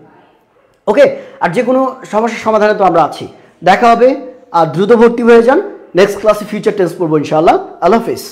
ওকে, আর যে কোনো সমস্যার সমাধানে তো আমরা আছি। দেখা হবে, আর দ্রুত ভর্তি হয়ে যান, নেক্সট ক্লাসে ফিউচার টেন্স পড়বো ইনশাআল্লাহ। আল্লাহ হাফেজ।